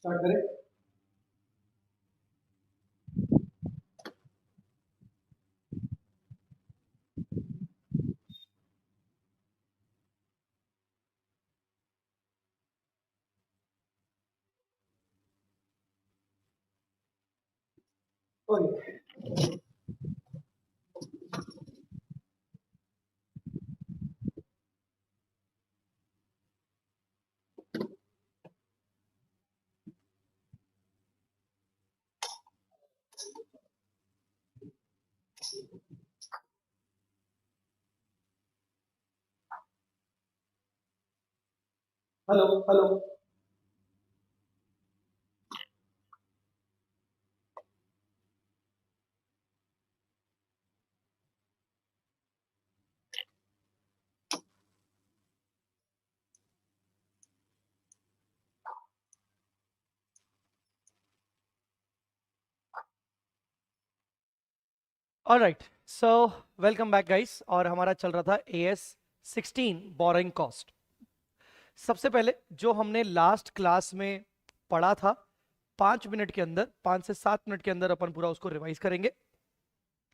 Start करें। Hello hello. Alright, so welcome back guys. और हमारा चल रहा था AS16 बोरिंग कॉस्ट। सबसे पहले जो हमने लास्ट क्लास में पढ़ा था 5 मिनट के अंदर, 5 से 7 मिनट के अंदर अपन पूरा उसको रिवाइज करेंगे।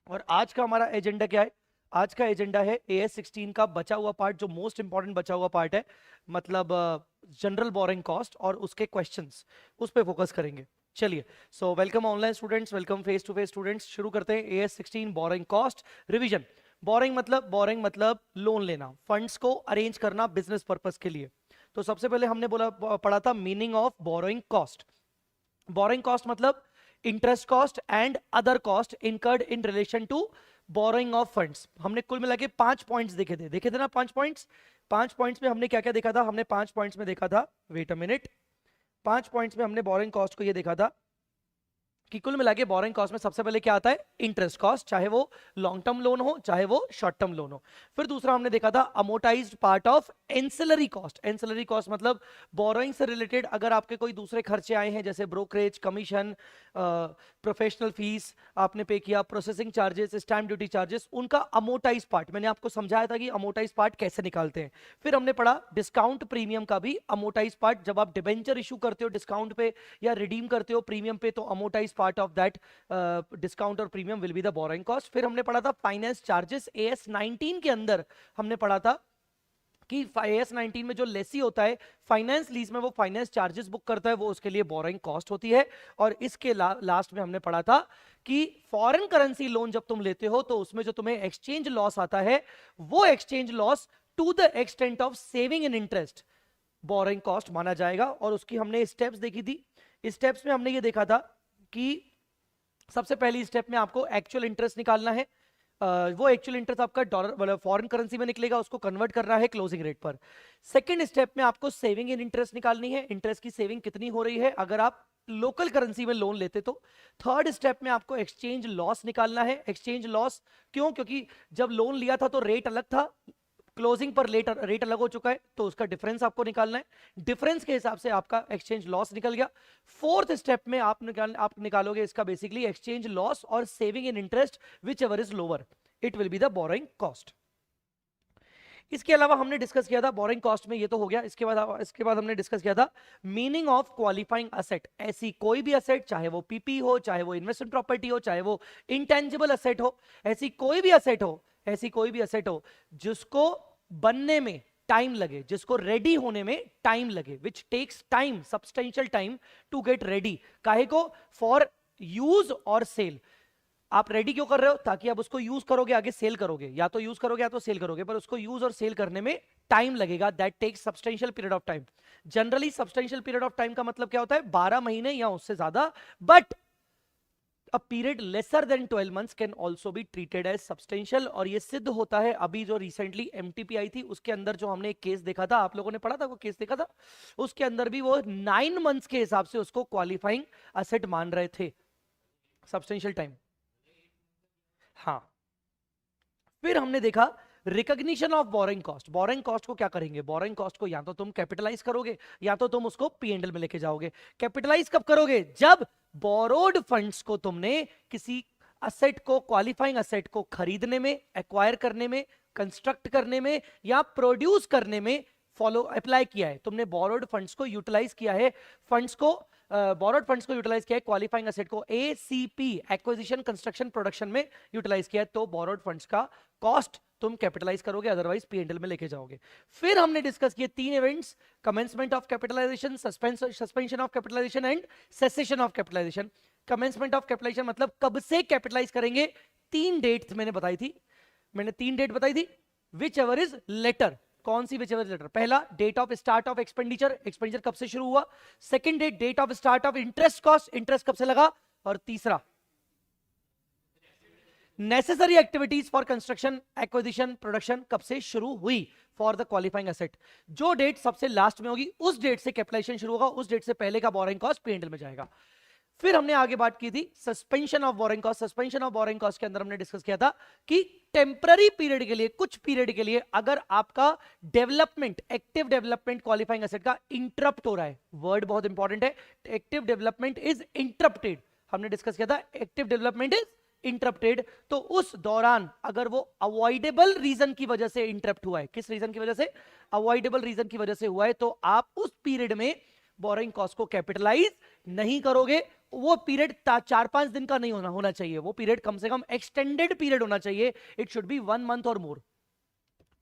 और आज का हमारा एजेंडा क्या है? आज का एजेंडा है AS16 का बचा हुआ पार्ट, जो मोस्ट इंपॉर्टेंट बचा हुआ पार्ट है, मतलब जनरल बोरिंग कॉस्ट और उसके क्वेश्चंस, उस पर फोकस करेंगे। चलिए, so welcome online students, welcome face to face students. शुरू करते हैं AS16 borrowing cost revision. Borrowing मतलब लोन लेना, फंड्स को अरेंज करना बिजनेस पर्पस के लिए। तो सबसे पहले हमने पढ़ा था meaning of borrowing cost. Borrowing cost मतलब interest cost and other cost incurred in relation to borrowing of funds. हमने कुल मिला के 5 पॉइंट्स देखे थे ना, 5 पॉइंट्स। 5 पॉइंट्स में हमने क्या क्या देखा था? हमने 5 पॉइंट्स में देखा था, वेट अ मिनट, 5 पॉइंट्स में हमने बोरिंग कॉस्ट को ये देखा था कि कुल मिला के बोरिंग कॉस्ट में सबसे पहले क्या आता है? इंटरेस्ट कॉस्ट, चाहे वो लॉन्ग टर्म लोन हो चाहे वो शॉर्ट टर्म लोन हो। फिर दूसरा हमने देखा था amortised part of ancillary cost. Ancillary cost मतलब बोरोइंग से रिलेटेड अगर आपके कोई दूसरे खर्चे आए हैं, जैसे ब्रोकरेज, कमीशन, प्रोफेशनल फीस आपने पे किया, processing charges, stamp duty charges, उनका अमोटाइज पार्ट मैंने आपको समझाया था कि अमोटाइज पार्ट कैसे निकालते हैं। फिर हमने पढ़ा डिस्काउंट प्रीमियम का भी अमोटाइज पार्ट। जब आप डिबेंचर इशू करते हो डिस्काउंट पे या रिडीम करते हो प्रीमियम पे, तो amortise part of that discount or premium will be the borrowing cost. फिर हमने पढ़ा था फाइनेंस चार्जेस। AS19 के अंदर हमने पढ़ा था कि AS19 में जो लेसी होता है फाइनेंस लीज में, वो फाइनेंस चार्जेस बुक करता है, वो उसके लिए बोरोइंग कॉस्ट होती है। और इसके लास्ट में हमने पढ़ा था कि फॉरेन करेंसी लोन जब तुम लेते हो तो उसमें जो तुम्हें एक्सचेंज लॉस आता है, वो exchange loss to the extent of saving in interest borrowing cost माना जाएगा। और उसकी हमने स्टेप्स देखी थी। स्टेप्स में हमने ये देखा था कि सबसे पहली स्टेप में आपको एक्चुअल इंटरेस्ट निकालना है। वो एक्चुअल इंटरेस्ट आपका डॉलर मतलब फॉरेन करेंसी में निकलेगा, उसको कन्वर्ट करना है क्लोजिंग रेट पर। सेकंड स्टेप में आपको सेविंग इन इंटरेस्ट निकालनी है, इंटरेस्ट की सेविंग कितनी हो रही है अगर आप लोकल करेंसी में लोन लेते तो। थर्ड स्टेप में आपको एक्सचेंज लॉस निकालना है। एक्सचेंज लॉस क्यों? क्योंकि जब लोन लिया था तो रेट अलग था, क्लोजिंग पर रेट अलग हो चुका है, तो उसका डिफरेंस आपको निकालना है। डिफरेंस के हिसाब से आपका एक्सचेंज लॉस निकल गया। फोर्थ स्टेप में आप निकालोगे इसका बेसिकली एक्सचेंज लॉस और saving in interest, which ever is lower, it will be the borrowing cost. इसके अलावा हमने डिस्कस किया था बोरिंग कॉस्ट में, ये तो हो गया। इसके बाद हमने डिस्कस किया था मीनिंग ऑफ क्वालिफाइंग असेट। ऐसी कोई भी असेट, चाहे वो पीपी हो, चाहे वो इन्वेस्टमेंट प्रॉपर्टी हो, चाहे वो इंटेंजिबल असेट हो, ऐसी कोई भी असेट हो, ऐसी कोई भी असेट हो जिसको बनने में टाइम लगे, जिसको रेडी होने में टाइम लगे, which takes time, substantial time to get ready. काहे को? फॉर यूज और सेल। आप रेडी क्यों कर रहे हो? ताकि आप उसको यूज करोगे, आगे सेल करोगे, या तो यूज करोगे या तो सेल करोगे, पर उसको यूज और सेल करने में टाइम लगेगा। That takes substantial period of time. Generally substantial period of time का मतलब क्या होता है? 12 महीने या उससे ज्यादा। But a period lesser than 12 months can also be treated as substantial। और ये सिद्ध होता है, अभी जो रिसेंटली MTP आई थी उसके अंदर जो हमने एक केस देखा था, आप लोगों ने पढ़ा था वो केस देखा था, उसके अंदर भी वो 9 मंथ्स के हिसाब से उसको क्वालिफाइंग असेट मान रहे थे, सब्सटेंशियल टाइम। हाँ, फिर हमने देखा recognition of borrowing cost. Borrowing cost को क्या करेंगे? बोरिंग कॉस्ट को या तो तुम कैपिटलाइज करोगे या तो तुम उसको P&L में लेके जाओगे। कैपिटलाइज कब करोगे? जब बोरोड फंड्स को तुमने किसी असेट को, क्वालिफाइंग असेट को खरीदने में, एक्वायर करने में, कंस्ट्रक्ट करने में या प्रोड्यूस करने में फॉलो अप्लाई किया है, तुमने बोरोड फंड्स को यूटिलाइज किया है, फंड्स को बोरोड फंड्स को यूटिलाइज किया है, क्वालिफाइंग एसेट को एसीपी एक्विजिशन कंस्ट्रक्शन प्रोडक्शन में यूटिलाइज किया है, तो बोरोड फंड्स का कॉस्ट तुम कैपिटलाइज करोगे, अदरवाइज पीएनएल में लेके जाओगे। फिर हमने डिस्कस किए 3 events, commencement of capitalisation, suspension of capitalisation and cessation of capitalisation. Commencement of capitalisation मतलब कब से कैपिटलाइज करेंगे, 3 डेट्स मैंने बताई थी, विच एवर इज लेटर। कौन सी विच एवर लेटर? पहला date of start of expenditure, expenditure कब से शुरू हुआ। Second date of start of interest cost, interest कब से लगा। और तीसरा necessary activities for construction acquisition production कब से शुरू हुई फॉर द क्वालिफाइंग एसेट। जो डेट सबसे लास्ट में होगी उस डेट से कैपिटलाइजेशन शुरू होगा, उस डेट से पहले का बोरिंग कॉस्ट पीएनएल में जाएगा। फिर हमने आगे बात की थी suspension of borrowing cost. Suspension of borrowing cost के अंदर हमने डिस्कस किया था कि टेम्पररी पीरियड के लिए, कुछ पीरियड के लिए अगर आपका development, active development qualifying asset का इंटरप्ट हो रहा है, वर्ड बहुत इंपॉर्टेंट है, एक्टिव डेवलपमेंट इज इंटरप्टेड, हमने डिस्कस किया था एक्टिव डेवलपमेंट इज इंटरप्टेड, तो उस दौरान अगर वो अवॉइडेबल रीजन की वजह से इंटरप्ट हुआ है, किस रीजन की वजह से, अवॉइडेबल रीजन की वजह से हुआ है, तो आप उस पीरियड में बोरिंग कॉस्ट को कैपिटलाइज नहीं करोगे। वो पीरियड 4-5 दिन का नहीं होना चाहिए, वो पीरियड कम से कम एक्सटेंडेड पीरियड होना चाहिए, इट शुड बी 1 मंथ और मोर।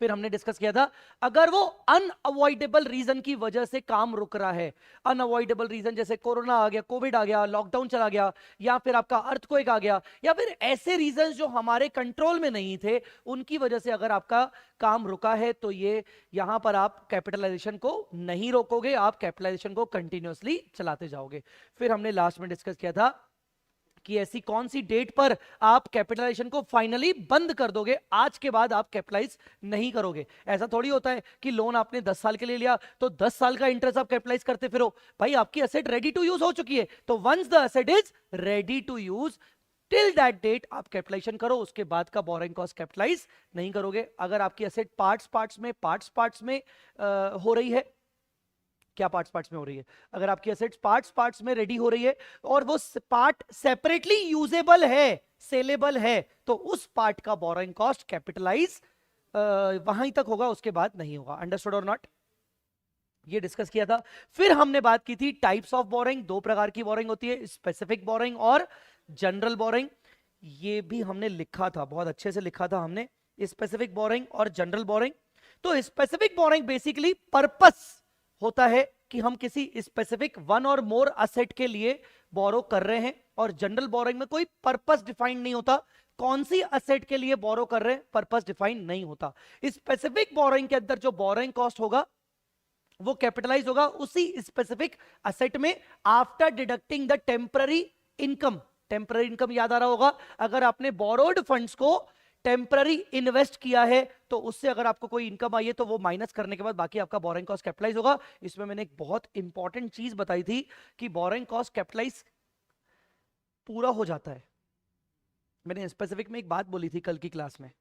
फिर हमने डिस्कस किया था अगर वो अनअवॉइडेबल रीजन की वजह से काम रुक रहा है, अनअवॉइडेबल रीजन जैसे कोरोना आ गया, कोविड आ गया, लॉकडाउन चला गया, या फिर आपका अर्थक्वेक आ गया, या फिर ऐसे रीजन जो हमारे कंट्रोल में नहीं थे, उनकी वजह से अगर आपका काम रुका है, तो ये यहां पर आप कैपिटलाइजेशन को नहीं रोकोगे, आप कैपिटलाइजेशन को कंटिन्यूअसली चलाते जाओगे। फिर हमने लास्ट में डिस्कस किया था कि ऐसी कौन सी डेट पर आप कैपिटलाइजेशन को फाइनली बंद कर दोगे, आज के बाद आप कैपिटलाइज नहीं करोगे। ऐसा थोड़ी होता है कि लोन आपने 10 साल के लिए लिया तो 10 साल का इंटरेस्ट आप कैपिटलाइज करते फिरो। भाई आपकी एसेट रेडी टू यूज हो चुकी है, तो once the asset is ready to use till that date आप कैपिटलाइजेशन करो, उसके बाद का बोरिंग कॉस्ट कैपिटलाइज नहीं करोगे। अगर आपकी एसेट पार्ट्स में हो रही है, क्या पार्ट्स में हो रही है, अगर आपकी एसेट्स पार्ट्स में रेडी हो रही है और वो पार्ट सेपरेटली यूजेबल है, सेलेबल है, तो उस पार्ट का बोरिंग कॉस्ट कैपिटलाइज वहां तक होगा, उसके बाद नहीं होगा। अंडरस्टूड और नॉट? ये डिस्कस किया था। फिर हमने बात की थी टाइप्स ऑफ बोरिंग, 2 प्रकार की बोरिंग होती है, स्पेसिफिक बोरिंग और जनरल बोरिंग। ये भी हमने लिखा था, बहुत अच्छे से लिखा था हमने, स्पेसिफिक बोरिंग और जनरल बोरिंग। तो स्पेसिफिक बोरिंग बेसिकली पर्पस होता है कि हम किसी स्पेसिफिक 1 और मोर असेट के लिए बोरो कर रहे हैं, और जनरल बोरिंग में कोई पर्पस डिफाइंड नहीं होता, कौन सी असेट के लिए बोरो कर रहे हैं पर्पस डिफाइंड नहीं होता। स्पेसिफिक बोरोइंग के अंदर जो बोरोइंग कॉस्ट होगा वो कैपिटलाइज होगा उसी स्पेसिफिक असेट में after deducting the temporary income. Temporary income याद आ रहा होगा, अगर आपने बोरोड फंड्स को टेम्पररी इन्वेस्ट किया है तो उससे अगर आपको कोई इनकम आई है तो वो माइनस करने के बाद बाकी आपका बोरिंग कॉस्ट कैपिटलाइज होगा। इसमें मैंने एक बहुत इंपॉर्टेंट चीज बताई थी कि बोरिंग कॉस्ट कैपिटलाइज पूरा हो जाता है। मैंने स्पेसिफिक में एक बात बोली थी कल की क्लास में,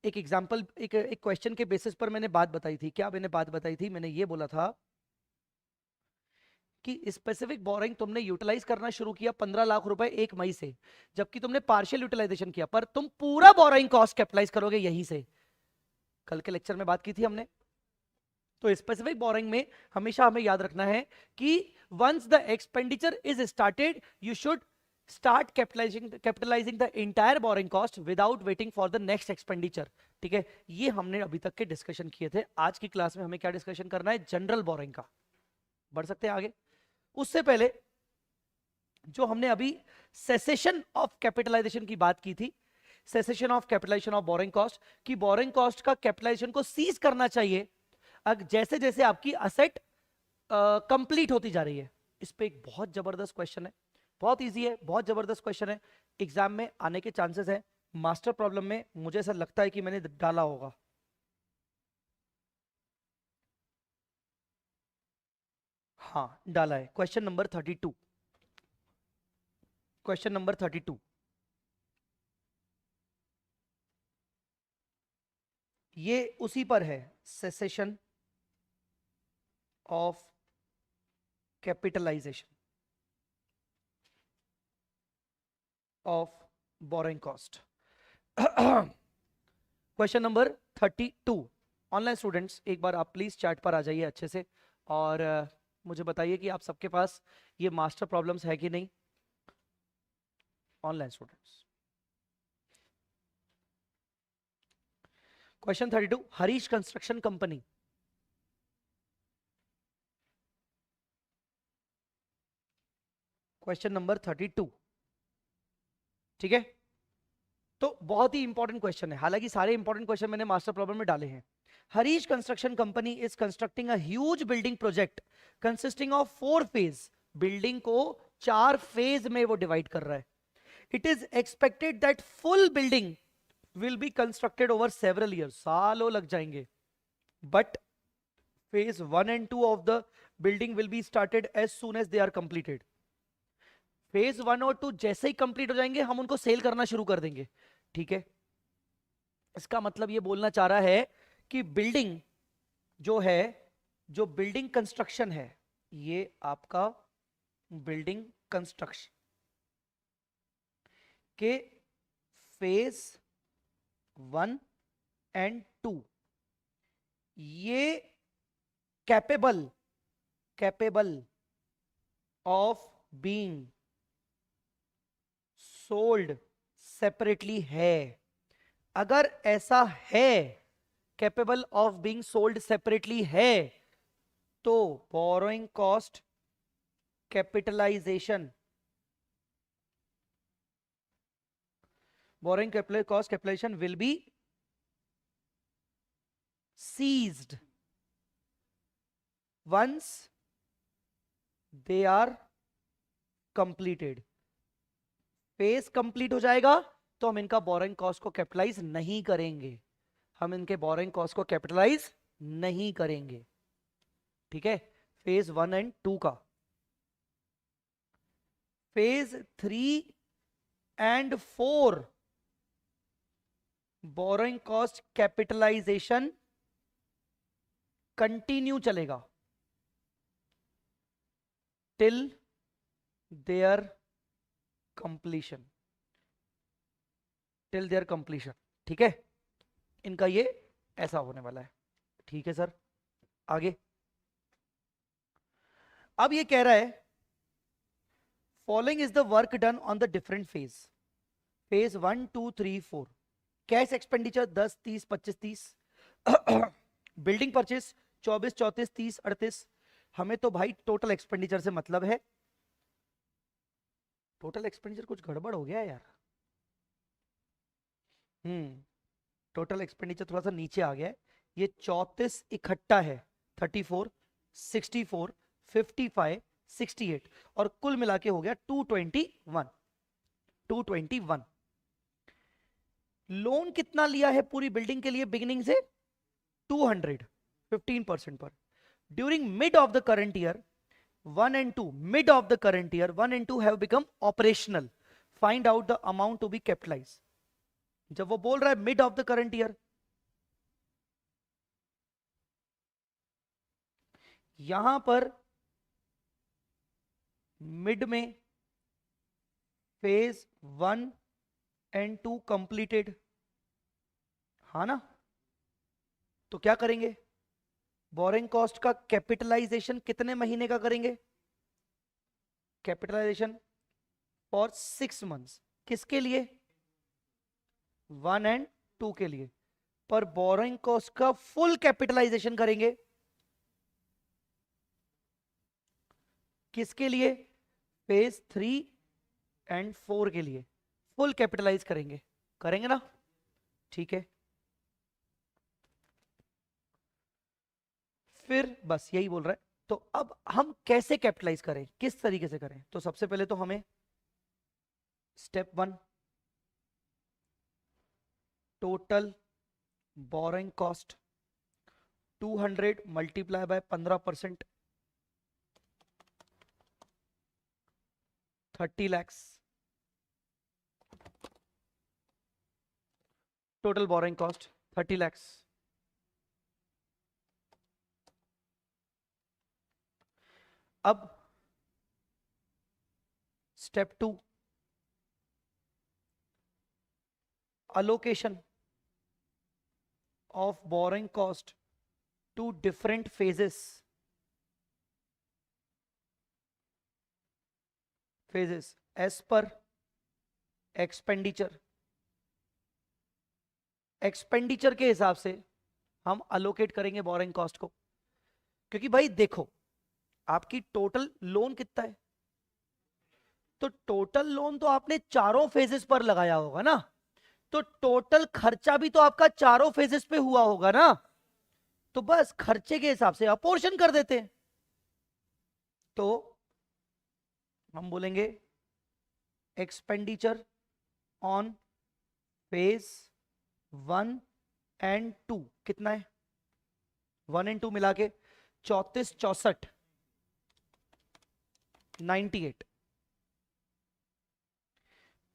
एक एग्जांपल, एक क्वेश्चन के बेसिस पर मैंने बात बताई थी। क्या मैंने बात बताई थी? मैंने ये बोला था कि स्पेसिफिक बोरिंग तुमने यूटिलाइज करना शुरू किया 15 लाख रुपए 1 मई से, जबकि तुमने पार्शियल यूटिलाइजेशन किया, पर तुम पूरा बोरिंग कॉस्ट कैपिटलाइज करोगे यहीं से। कल के लेक्चर में बात की थी हमने। तो स्पेसिफिक बोरिंग में हमेशा हमें याद रखना है कि once the expenditure is started you should start capitalising the entire borrowing cost without waiting for the next expenditure. ठीक है, ये हमने अभी तक के डिस्कशन किए थे। आज की क्लास में हमें क्या डिस्कशन करना है? जनरल बोरिंग का। बढ़ सकते हैं आगे। उससे पहले जो हमने अभी सेसेशन ऑफ कैपिटलाइजेशन की बात की थी, cessation of capitalisation of borrowing cost, कि बोरिंग कॉस्ट का कैपिटलाइजेशन को सीज करना चाहिए जैसे जैसे आपकी असेट कंप्लीट होती जा रही है। इस पे एक बहुत जबरदस्त क्वेश्चन है, बहुत इजी है, बहुत जबरदस्त क्वेश्चन है, एग्जाम में आने के चांसेस है। मास्टर प्रॉब्लम में मुझे ऐसा लगता है कि मैंने डाला होगा। हाँ डाला है, क्वेश्चन नंबर 32, क्वेश्चन नंबर 32। ये उसी पर है, cessation of capitalisation of borrowing cost. Question number 32। Online students एक बार आप प्लीज चैट पर आ जाइए अच्छे से, और मुझे बताइए कि आप सबके पास ये मास्टर प्रॉब्लम्स है कि नहीं, online students. Question 32, Harish construction company. Question number 32, ठीक है। तो बहुत ही इंपॉर्टेंट क्वेश्चन है, हालांकि सारे इंपॉर्टेंट क्वेश्चन मैंने मास्टर प्रॉब्लम में डाले हैं। Harish construction company is constructing a huge building project consisting of 4 phase. Building को 4 फेज में वो डिवाइड कर रहा है। It is expected that full building will be constructed over several years, सालों लग जाएंगे। But phase 1 and 2 of the building will be started as soon as they are completed. Phase 1 और 2 जैसे ही कंप्लीट हो जाएंगे हम उनको सेल करना शुरू कर देंगे, ठीक है। इसका मतलब ये बोलना चाह रहा है कि बिल्डिंग जो है, जो बिल्डिंग कंस्ट्रक्शन है, ये आपका बिल्डिंग कंस्ट्रक्शन के फेज 1 एंड 2 ये capable of being sold separately है। अगर ऐसा है, capable of being sold separately है, तो borrowing cost capitalisation, borrowing cost capitalisation will be ceased once they are completed. Phase complete हो जाएगा तो हम इनका बोरोइंग कॉस्ट को कैपिटलाइज नहीं करेंगे, हम इनके बोरोइंग कॉस्ट को कैपिटलाइज नहीं करेंगे, ठीक है। फेज 1 एंड 2 का। Phase 3 and 4 borrowing cost capitalisation continue चलेगा till their completion, till their completion, ठीक है। इनका ये ऐसा होने वाला है, ठीक है सर। आगे अब ये कह रहा है following is the work done on the different phase, phase 1 2 3 4। Cash expenditure 10 30 25 30, building purchase 24 34 30 38। हमें तो भाई टोटल एक्सपेंडिचर से मतलब है। टोटल एक्सपेंडिचर कुछ गड़बड़ हो गया है यार। टोटल एक्सपेंडिचर थोड़ा सा नीचे आ गया है। ये 34 इकट्ठा है, 34 64 55 68 और कुल मिला के हो गया 221। लोन कितना लिया है पूरी बिल्डिंग के लिए बिगिनिंग से? 200, 15% पर। During mid of the current year 1 and 2, mid of the current year 1 and 2 have become operational. Find out the amount to be capitalized. जब वो बोल रहा है mid of the current year, यहां पर मिड में फेज 1 एंड 2 कंप्लीटेड, हाँ ना। तो क्या करेंगे, बोरिंग कॉस्ट का कैपिटलाइजेशन कितने महीने का करेंगे? Capitalisation for 6 months। किसके लिए? 1 and 2 के लिए। पर बोरिंग कॉस्ट का फुल कैपिटलाइजेशन करेंगे किसके लिए? फेज 3 एंड 4 के लिए फुल कैपिटलाइज करेंगे, करेंगे ना, ठीक है। फिर बस यही बोल रहा है। तो अब हम कैसे कैपिटलाइज करें, किस तरीके से करें? तो सबसे पहले तो हमें step 1, total borrowing cost 200 multiply by 15%, 30 lakhs total borrowing cost 30 lakhs। अब step 2, allocation of borrowing cost to different phases phases as per expenditure. Expenditure के हिसाब से हम अलोकेट करेंगे बोरिंग कॉस्ट को, क्योंकि भाई देखो आपकी टोटल लोन कितना है, तो टोटल लोन तो आपने चारों फेजेस पर लगाया होगा ना, तो टोटल खर्चा भी तो आपका चारों फेजेस पे हुआ होगा ना, तो बस खर्चे के हिसाब से अपोर्शन कर देते हैं। तो हम बोलेंगे एक्सपेंडिचर ऑन फेज 1 और 2 कितना है, 1 और 2 मिला के 34 64 98,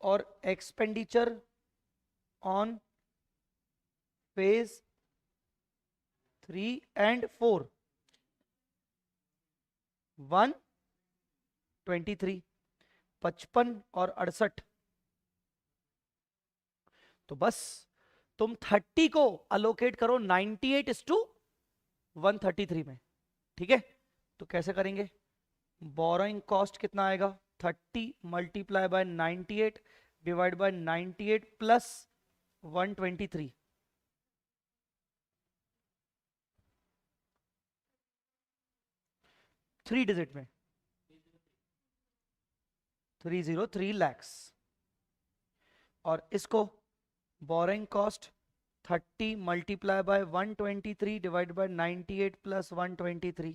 और एक्सपेंडिचर ऑन फेज 3 और 4 123 55 और 68। तो बस तुम 30 को अलोकेट करो 98:133 में, ठीक है। तो कैसे करेंगे, बोरोइंग कॉस्ट कितना आएगा, 30 multiply by 98 divide by 98 plus 123, 3 digit में 303 lakhs। और इसको borrowing cost 30 multiply by 123 divide by 98 plus 123,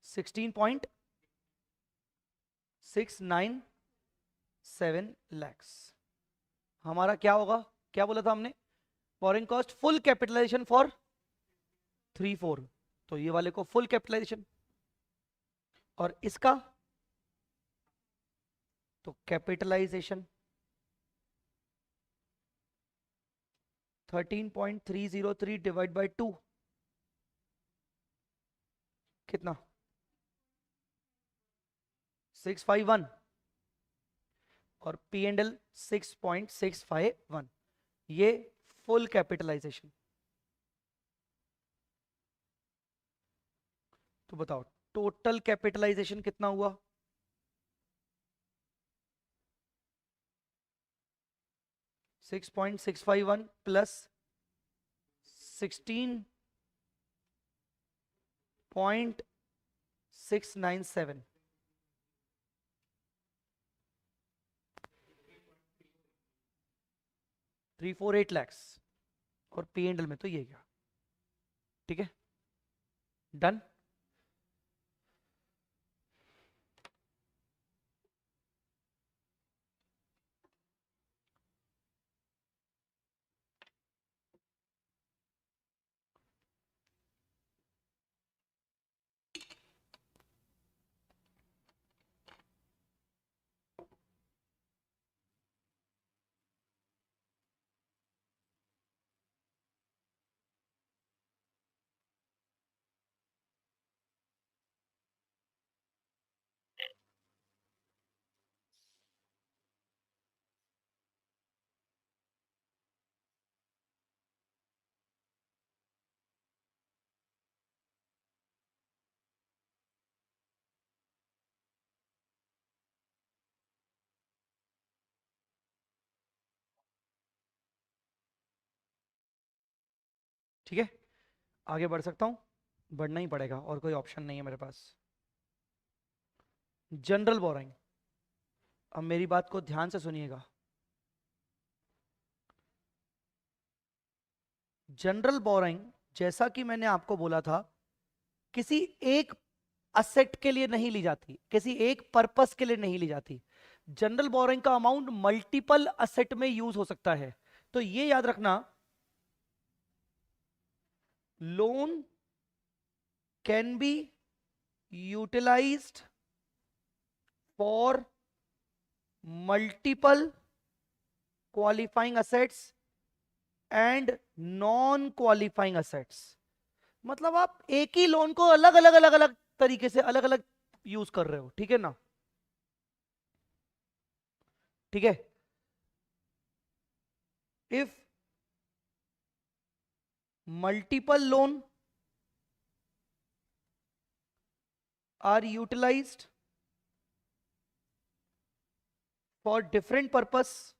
16.697 lakhs। हमारा क्या होगा, क्या बोला था हमने, borrowing cost full capitalisation for 3 4, तो ये वाले को फुल कैपिटलाइजेशन, और इसका तो कैपिटलाइजेशन 13.303 डिवाइड बाय 2 कितना 651, और पी एंड एल 6.651, ये फुल कैपिटलाइजेशन। तो बताओ टोटल कैपिटलाइजेशन कितना हुआ, 6.651 प्लस 16.697, 348 lakhs, और पी एंड एल में तो ये गया, ठीक है, डन। ठीक है, आगे बढ़ सकता हूं, बढ़ना ही पड़ेगा और कोई ऑप्शन नहीं है मेरे पास। जनरल बोरिंग, अब मेरी बात को ध्यान से सुनिएगा। जनरल बोरिंग जैसा कि मैंने आपको बोला था, किसी एक असेट के लिए नहीं ली जाती, किसी एक पर्पस के लिए नहीं ली जाती। जनरल बोरिंग का अमाउंट मल्टीपल असेट में यूज हो सकता है, तो ये याद रखना, loan can be utilised for multiple qualifying assets and non qualifying assets. मतलब आप एक ही लोन को अलग अलग अलग अलग तरीके से अलग अलग यूज कर रहे हो, ठीक है ना, ठीक है। If multiple loan are utilised for different purpose,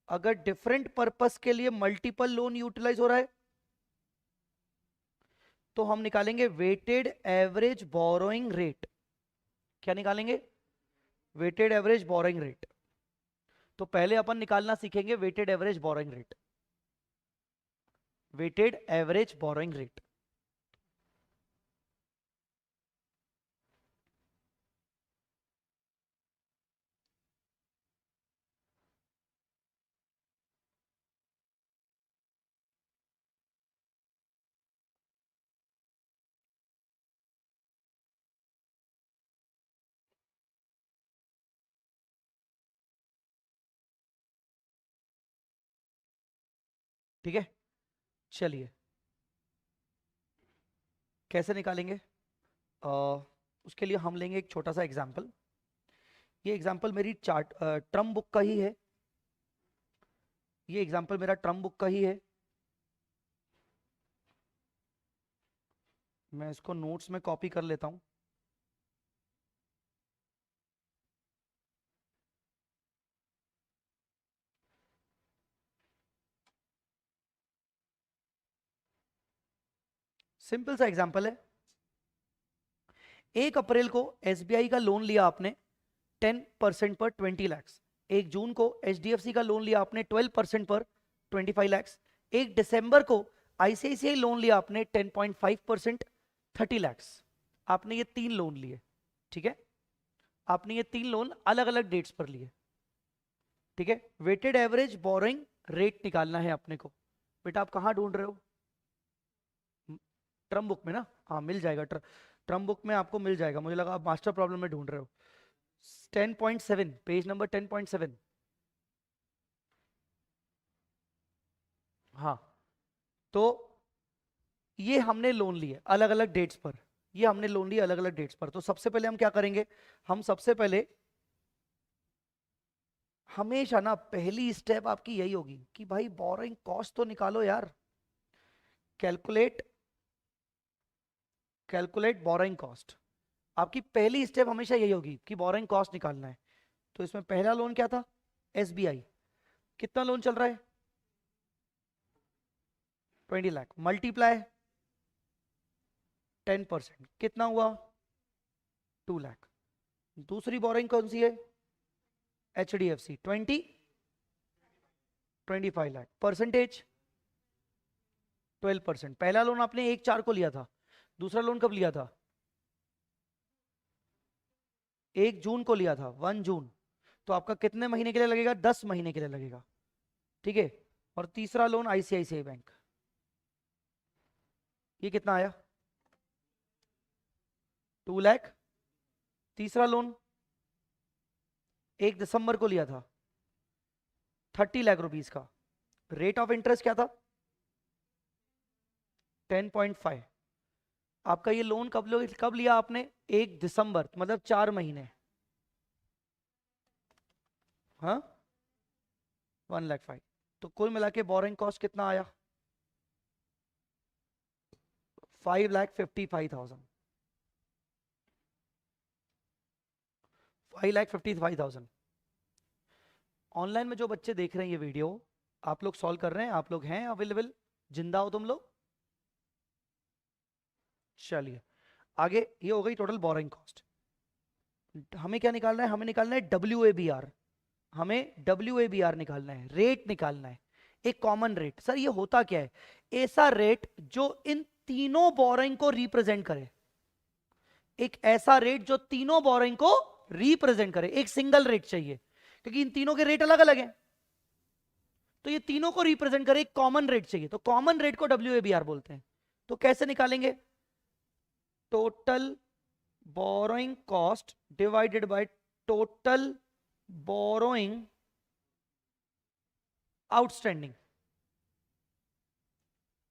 अगर डिफरेंट पर्पस के लिए मल्टीपल लोन यूटिलाइज हो रहा है तो हम निकालेंगे वेटेड एवरेज बोरोइंग रेट। क्या निकालेंगे? Weighted average borrowing rate. तो पहले अपन निकालना सीखेंगे weighted average borrowing rate. Weighted average borrowing rate, ठीक है। चलिए कैसे निकालेंगे? उसके लिए हम लेंगे एक छोटा सा एग्जाम्पल। ये एग्जाम्पल मेरी चार्ट ट्रम बुक का ही है। ये एग्जाम्पल मेरा ट्रम बुक का ही है। मैं इसको नोट्स में कॉपी कर लेता हूं। सिंपल सा एग्जाम्पल है। 1 अप्रैल को एसबीआई का लोन लिया आपने 10% पर 20 लाख। 1 जून को एचडीएफसी का लोन लिया आपने 12% पर 25 लाख। 1 दिसंबर को आईसीआईसीआई लोन लिया आपने 10.5% 30 लाख। आपने ये 3 लोन लिए, ठीक है। आपने ये 3 लोन अलग अलग डेट्स पर लिए, ठीक है। वेटेड एवरेज बोरोइंग रेट निकालना है अपने को। बेटा आप कहाँ ढूंढ रहे हो? ट्रम बुक में ना? हाँ मिल जाएगा, ट्रम बुक में आपको मिल जाएगा। मुझे लगा आप मास्टर प्रॉब्लम में ढूंढ रहे हो। 10.7, पेज नंबर 10.7। हाँ, तो ये हमने लोन लिए अलग अलग डेट्स पर। ये हमने लोन लिए अलग अलग डेट्स पर। तो सबसे पहले हम क्या करेंगे? हम सबसे पहले हमेशा ना पहली स्टेप आपकी यही होगी कि भाई बोरोइंग कॉस्ट तो निकालो यार। Calculate, calculate borrowing cost. आपकी पहली स्टेप हमेशा यही होगी कि बोरोइंग कॉस्ट निकालना है। तो इसमें पहला लोन क्या था? एसबीआई। कितना लोन चल रहा है? 20 लाख मल्टीप्लाई 10%, कितना हुआ? 2 लाख। दूसरी बोरोइंग कौन सी है? एचडीएफसी 25 लाख। परसेंटेज 12%। पहला लोन आपने 1/4 को लिया था, दूसरा लोन कब लिया था? 1 जून को लिया था, 1 जून। तो आपका कितने महीने के लिए लगेगा? 10 महीने के लिए लगेगा, ठीक है। और तीसरा लोन आईसीआईसीआई बैंक, ये कितना आया? 2 लाख। तीसरा लोन 1 दिसंबर को लिया था, 30 लाख रुपीज का। रेट ऑफ इंटरेस्ट क्या था? 10.5। आपका ये लोन कब लिया आपने? 1 दिसंबर, मतलब 4 महीने। हाँ, 1,05,000। तो कुल मिला के बोरिंग कॉस्ट कितना आया? 5,55,000। 5,55,000। ऑनलाइन में जो बच्चे देख रहे हैं ये वीडियो, आप लोग सॉल्व कर रहे हैं? आप लोग हैं अवेलेबल? जिंदा हो तुम लोग? चलिए आगे। ये हो गई टोटल बोरिंग कॉस्ट। हमें क्या निकालना है? हमें निकालना है WABR। हमें WABR निकालना है, रेट निकालना है, एक कॉमन रेट। सर ये होता क्या है? ऐसा रेट जो इन तीनों बोरिंग को रिप्रेजेंट करे। एक ऐसा रेट जो तीनों बोरिंग को रिप्रेजेंट करे। एक सिंगल रेट चाहिए क्योंकि इन तीनों के रेट अलग अलग हैं। तो ये तीनों को रिप्रेजेंट करे, एक कॉमन रेट चाहिए। तो कॉमन रेट को WABR बोलते हैं। तो कैसे निकालेंगे? Total borrowing cost divided by total borrowing outstanding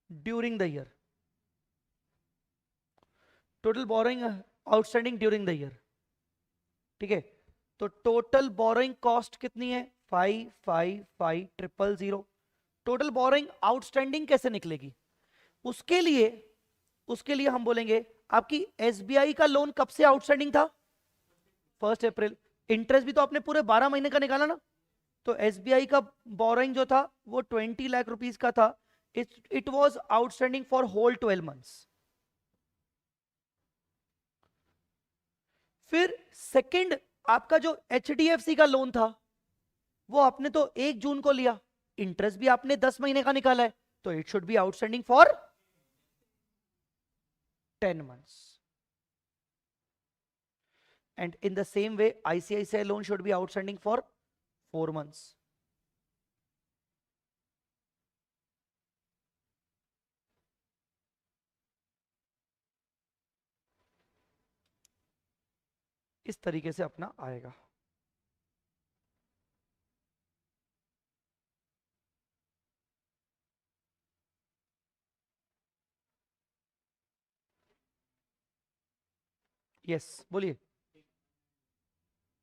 during the year. Total borrowing outstanding during the year, ठीक है। तो टोटल बोरोइंग कॉस्ट कितनी है? 555,000। टोटल बोरोइंग आउटस्टैंडिंग कैसे निकलेगी? उसके लिए हम बोलेंगे आपकी एसबीआई का लोन कब से आउटस्टैंडिंग था? 1 अप्रैल। इंटरेस्ट भी तो आपने पूरे 12 महीने का निकाला ना, तो एसबीआई का बोरोइंग जो था वो 20 लाख रुपीस का था। It was outstanding for whole 12 months. फिर सेकंड, आपका जो एचडीएफसी का लोन था वो आपने तो 1 जून को लिया, इंटरेस्ट भी आपने 10 महीने का निकाला है, तो it should be outstanding for 10 months. And in the same way, ICICI loan should be outstanding for 4 months. इस तरीके से अपना आएगा। यस, बोलिए।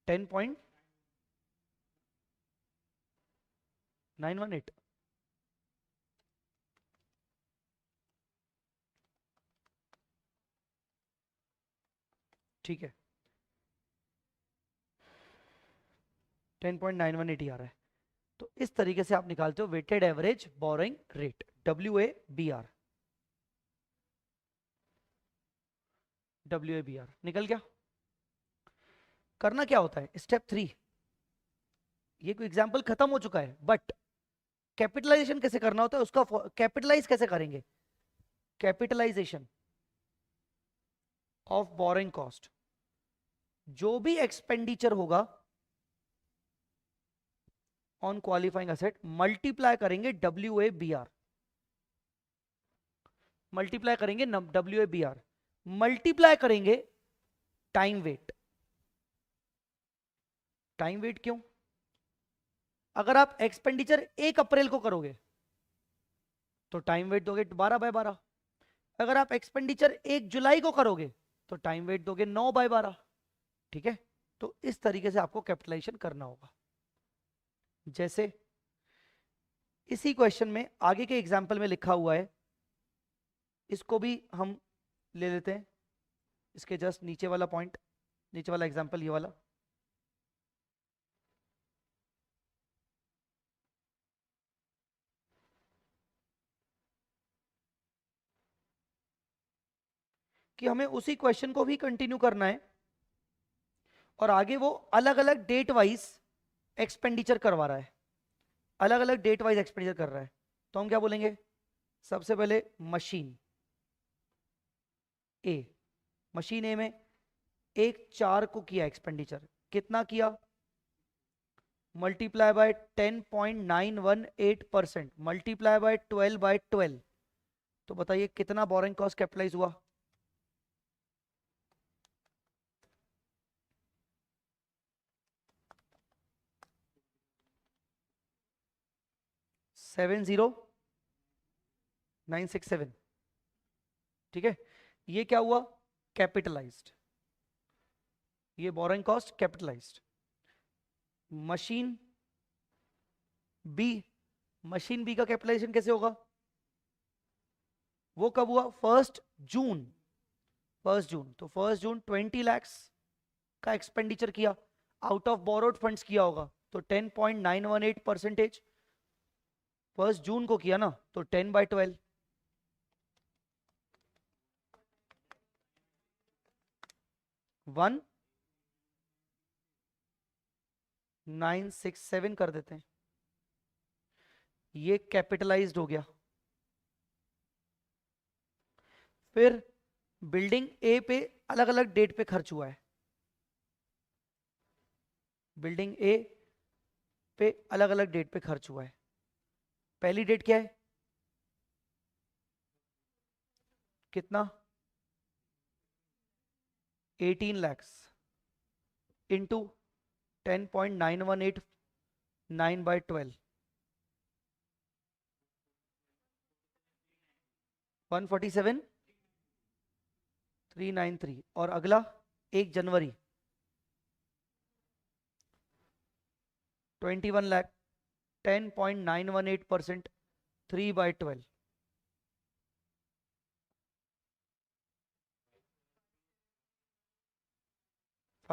10.918। ठीक है, 10.918 आ रहा है। तो इस तरीके से आप निकालते हो weighted average borrowing rate, WABR। WABR निकल गया। करना क्या होता है, स्टेप 3। ये कोई एग्जाम्पल खत्म हो चुका है, बट कैपिटलाइजेशन कैसे करना होता है उसका, कैपिटलाइज कैसे करेंगे, कैपिटलाइजेशन ऑफ बोरोइंग कॉस्ट। जो भी एक्सपेंडिचर होगा ऑन क्वालिफाइंग असेट मल्टीप्लाई करेंगे WABR, मल्टीप्लाई करेंगे WABR, मल्टीप्लाई करेंगे टाइम वेट। टाइम वेट क्यों? अगर आप एक्सपेंडिचर 1 अप्रैल को करोगे तो टाइम वेट दोगे 12/12। अगर आप एक्सपेंडिचर 1 जुलाई को करोगे तो टाइम वेट दोगे 9/12। ठीक है, तो इस तरीके से आपको कैपिटलाइजेशन करना होगा। जैसे इसी क्वेश्चन में आगे के एग्जाम्पल में लिखा हुआ है, इसको भी हम ले लेते हैं, इसके जस्ट नीचे वाला पॉइंट, नीचे वाला एग्जाम्पल ये वाला। कि हमें उसी क्वेश्चन को भी कंटिन्यू करना है और आगे वो अलग अलग डेट वाइज एक्सपेंडिचर करवा रहा है, अलग अलग डेट वाइज एक्सपेंडिचर कर रहा है। तो हम क्या बोलेंगे, सबसे पहले मशीन ए, मशीन ए में 1/4 को किया एक्सपेंडिचर, कितना किया, मल्टीप्लाई बाय 10.918% मल्टीप्लाई बाय 12/12। तो बताइए कितना बोरिंग कॉस्ट कैपिटलाइज हुआ? 70967। ठीक है, ये क्या हुआ, कैपिटलाइज्ड, ये borrowing cost capitalised. Machine B, machine B का कैपिटलाइजेशन कैसे होगा, वो कब हुआ, 1 जून। 1 जून, तो 1 जून 20 लाख का एक्सपेंडिचर किया, आउट ऑफ बोरोड फंड्स किया होगा, तो 10.918%। 1 जून को किया ना, तो 10/12। 1967 कर देते हैं, ये कैपिटलाइज्ड हो गया। फिर बिल्डिंग ए पे अलग अलग डेट पे खर्च हुआ है, बिल्डिंग ए पे अलग अलग डेट पे खर्च हुआ है। पहली डेट क्या है, कितना, 18 lakhs इंटू 10.9189/12, 147,393। और अगला 1 जनवरी 21 लाख, 10.918%, 3/12।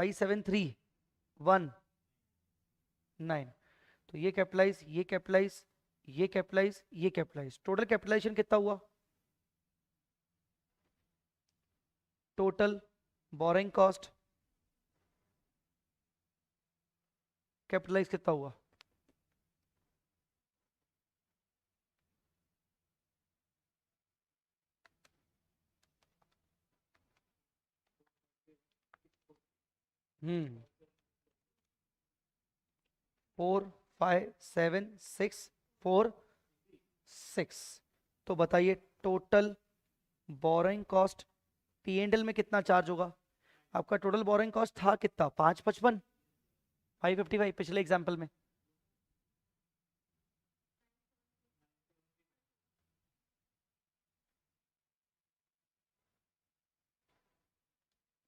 5731 तो ये कैपिटलाइज, ये कैपिटलाइज, ये कैपिटलाइज, ये कैपिटलाइज, टोटल कैपिटलाइजेशन कितना हुआ? टोटल बोरिंग कॉस्ट कैपिटलाइज कितना हुआ? हम्म 457646। तो बताइए टोटल बोरिंग कॉस्ट P&L में कितना चार्ज होगा? आपका टोटल बोरिंग कॉस्ट था कितना? 555, 555 पिछले एग्जाम्पल में।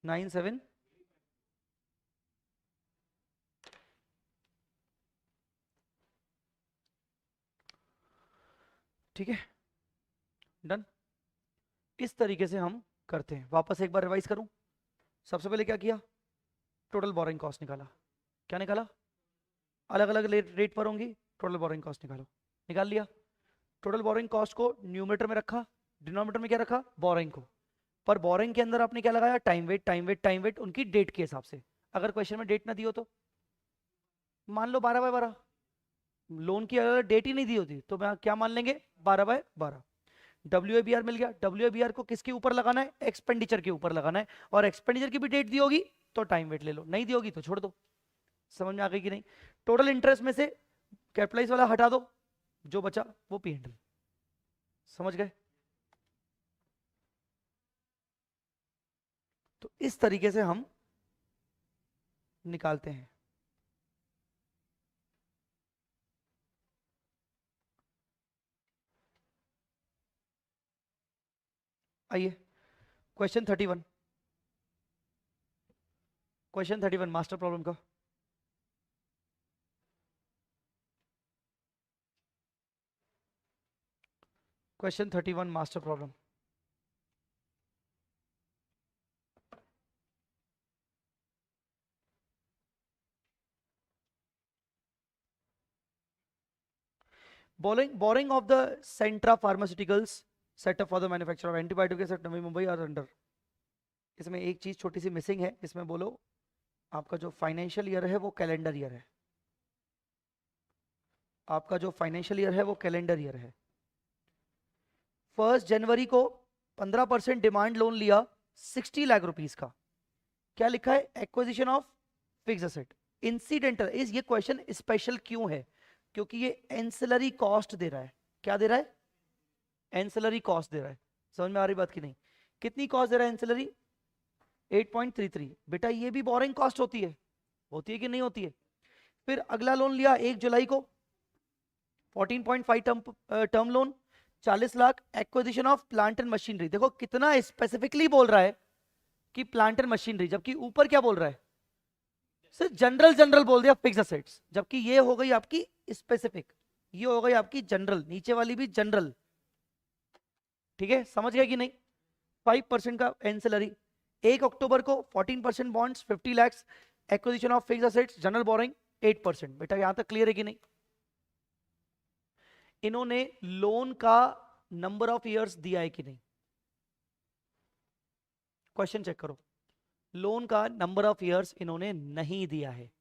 नाइन सेवन ठीक है, डन। इस तरीके से हम करते हैं। वापस एक बार रिवाइज करूं। सबसे पहले क्या किया? टोटल बोरिंग कॉस्ट निकाला। क्या निकाला? अलग अलग रेट पर होंगी, टोटल बोरिंग कॉस्ट निकालो। निकाल लिया। टोटल बोरिंग कॉस्ट को न्यूमरेटर में रखा, डिनोमिनेटर में क्या रखा? बोरिंग को। पर बोरिंग के अंदर आपने क्या लगाया? Time weight, time weight, time weight उनकी डेट के हिसाब से। अगर क्वेश्चन में डेट ना दी हो तो मान लो 12/12। लोन की अगर डेट ही नहीं दी होती तो मैं क्या मान लेंगे? 12/12। WABR मिल गया। WABR को किसके ऊपर लगाना है? एक्सपेंडिचर के ऊपर लगाना है। और एक्सपेंडिचर की भी डेट दी होगी तो टाइम वेट ले लो, नहीं दी होगी तो छोड़ दो। समझ में आ गई कि नहीं? टोटल इंटरेस्ट में से कैपिटलाइज वाला हटा दो, जो बचा वो P&L। समझ गए? तो इस तरीके से हम निकालते हैं। आइए क्वेश्चन 31, क्वेश्चन 31 मास्टर प्रॉब्लम का। Question 31 master problem. Borrowing of the Centra pharmaceuticals setup for the manufacture of antibiotic at Navi Mumbai और अंडर। इसमें एक चीज छोटी सी मिसिंग है। इसमें बोलो आपका जो फाइनेंशियल ईयर है वो कैलेंडर ईयर है। आपका जो फाइनेंशियल ईयर है वो कैलेंडर ईयर है। 1 जनवरी को 15% डिमांड लोन लिया 60 लाख रुपीस का। क्या लिखा है? Acquisition of fix asset incidental. इस ये क्वेश्चन स्पेशल क्यों है? क्योंकि ये एंसिलरी कॉस्ट दे रहा है। क्या दे रहा है? एंसिलरी कॉस्ट दे रहा है। समझ में आ रही बात की नहीं? कितनी कॉस्ट दे रहा है एंसिलरी? 8.33। बेटा ये भी बोरिंग कॉस्ट होती है। होती है कि नहीं होती है? फिर अगला लोन लिया 1 जुलाई को 14.5 term loan 40 lakh acquisition of plant and machinery. देखो कितना स्पेसिफिकली बोल रहा है कि प्लांट एंड मशीनरी, जबकि ऊपर क्या बोल रहा है? सिर्फ जनरल जनरल बोल दिया फिक्स असेट्स। जबकि ये हो गई आपकी स्पेसिफिक, ये हो गई आपकी जनरल, नीचे वाली भी जनरल। ठीक है, समझ गया कि नहीं? 5% का एंसिलरी। 1 अक्टूबर को 14% bonds 50 lakh acquisition of fix assets general boring 8%। बेटा यहां तक क्लियर है कि नहीं? इन्होंने लोन का नंबर ऑफ इयर्स दिया है कि नहीं? क्वेश्चन चेक करो। लोन का नंबर ऑफ इयर्स इन्होंने नहीं दिया है।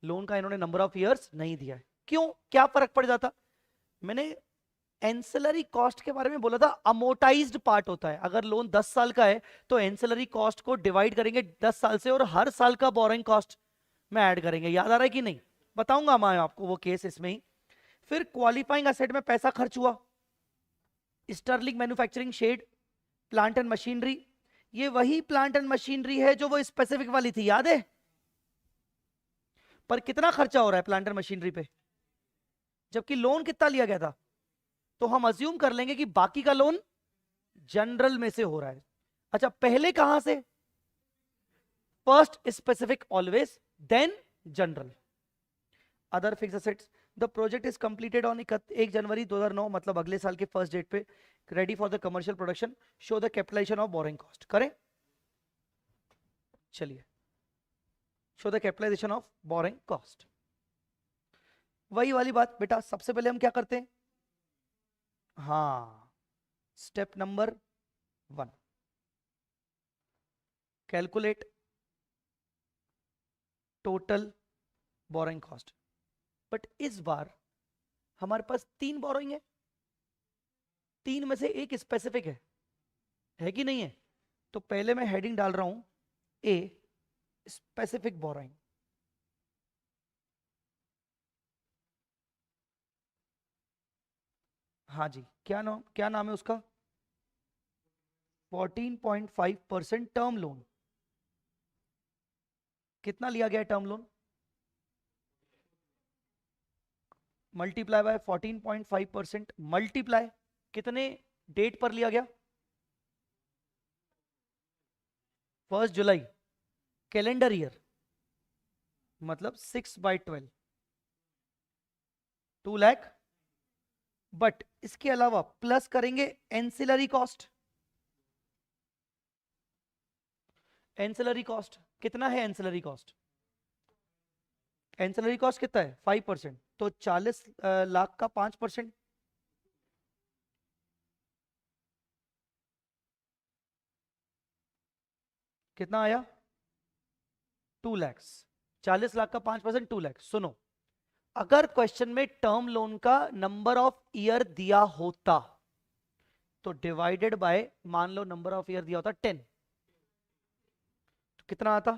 लोन का इन्होंने नंबर ऑफ इयर्स नहीं दिया है। क्यों? क्या फर्क पड़ जाता? मैंने एंसिलरी कॉस्ट के बारे में बोला था, अमोटाइज्ड पार्ट होता है। अगर लोन 10 साल का है तो एंसिलरी कॉस्ट को डिवाइड करेंगे 10 साल से और हर साल का बोरिंग कॉस्ट में ऐड करेंगे। याद आ रहा है कि नहीं? बताऊंगा मैं आपको वो केस इसमें ही। फिर क्वालिफाइंग असेट में पैसा खर्च हुआ, sterling manufacturing shed, plant and machinery. ये वही प्लांट एंड मशीनरी है जो वो स्पेसिफिक वाली थी, याद है? पर कितना खर्चा हो रहा है प्लांट एंड मशीनरी पे, जबकि लोन कितना लिया गया था? तो हम अज्यूम कर लेंगे कि बाकी का लोन जनरल में से हो रहा है। अच्छा, पहले कहां से? First specific always, then general. Other fix assets, the project is completed on 1 January 2009, मतलब अगले साल के फर्स्ट डेट पे, ready for the commercial production, show the capitalisation of borrowing cost. करें? चलिए show the capitalisation of borrowing cost. वही वाली बात बेटा, सबसे पहले हम क्या करते हैं, हाँ, step number 1, calculate total borrowing cost. But इस बार हमारे पास 3 बोरोइंग है, 3 में से एक स्पेसिफिक है कि नहीं है? तो पहले मैं हेडिंग डाल रहा हूं ए, स्पेसिफिक बोरोइंग। हाँ जी, क्या नाम है उसका? 14.5% टर्म लोन। कितना लिया गया है term loan? Multiply by 14.5%, multiply कितने डेट पर लिया गया? 1 जुलाई, कैलेंडर ईयर, मतलब 6/12, 2 लाख। बट इसके अलावा प्लस करेंगे एंसिलरी कॉस्ट। एंसिलरी कॉस्ट कितना है? एंसिलरी कॉस्ट, एंसिलरी कॉस्ट कितना है? 5%, तो 40 लाख का 5%, कितना आया? 2 लाख। 40 लाख का 5%, 2 लाख। सुनो, अगर क्वेश्चन में टर्म लोन का नंबर ऑफ ईयर दिया होता तो डिवाइडेड बाय, मान लो नंबर ऑफ ईयर दिया होता 10, तो कितना आता?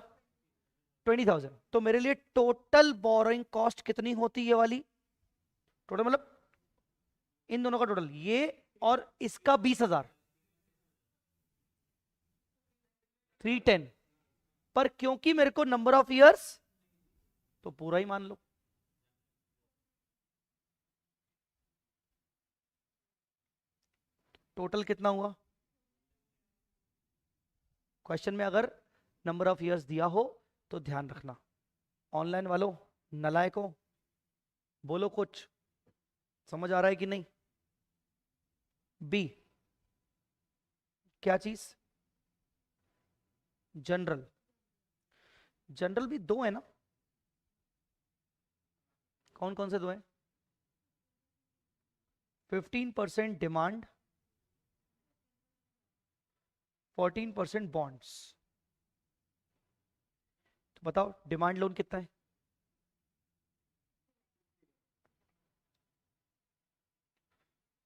20,000। तो मेरे लिए टोटल बोरोइंग कॉस्ट कितनी होती है? ये वाली टोटल मतलब इन दोनों का टोटल, ये और इसका 20,000, 310। पर क्योंकि मेरे को नंबर ऑफ ईयर्स, तो पूरा ही मान लो। टोटल कितना हुआ? क्वेश्चन में अगर नंबर ऑफ ईयर्स दिया हो तो ध्यान रखना। ऑनलाइन वालों, नलायकों, बोलो कुछ समझ आ रहा है कि नहीं? बी, क्या चीज? जनरल। जनरल भी 2 है ना? कौन कौन से 2 हैं? 15% डिमांड, 14% बॉन्ड्स। तो बताओ डिमांड लोन कितना है?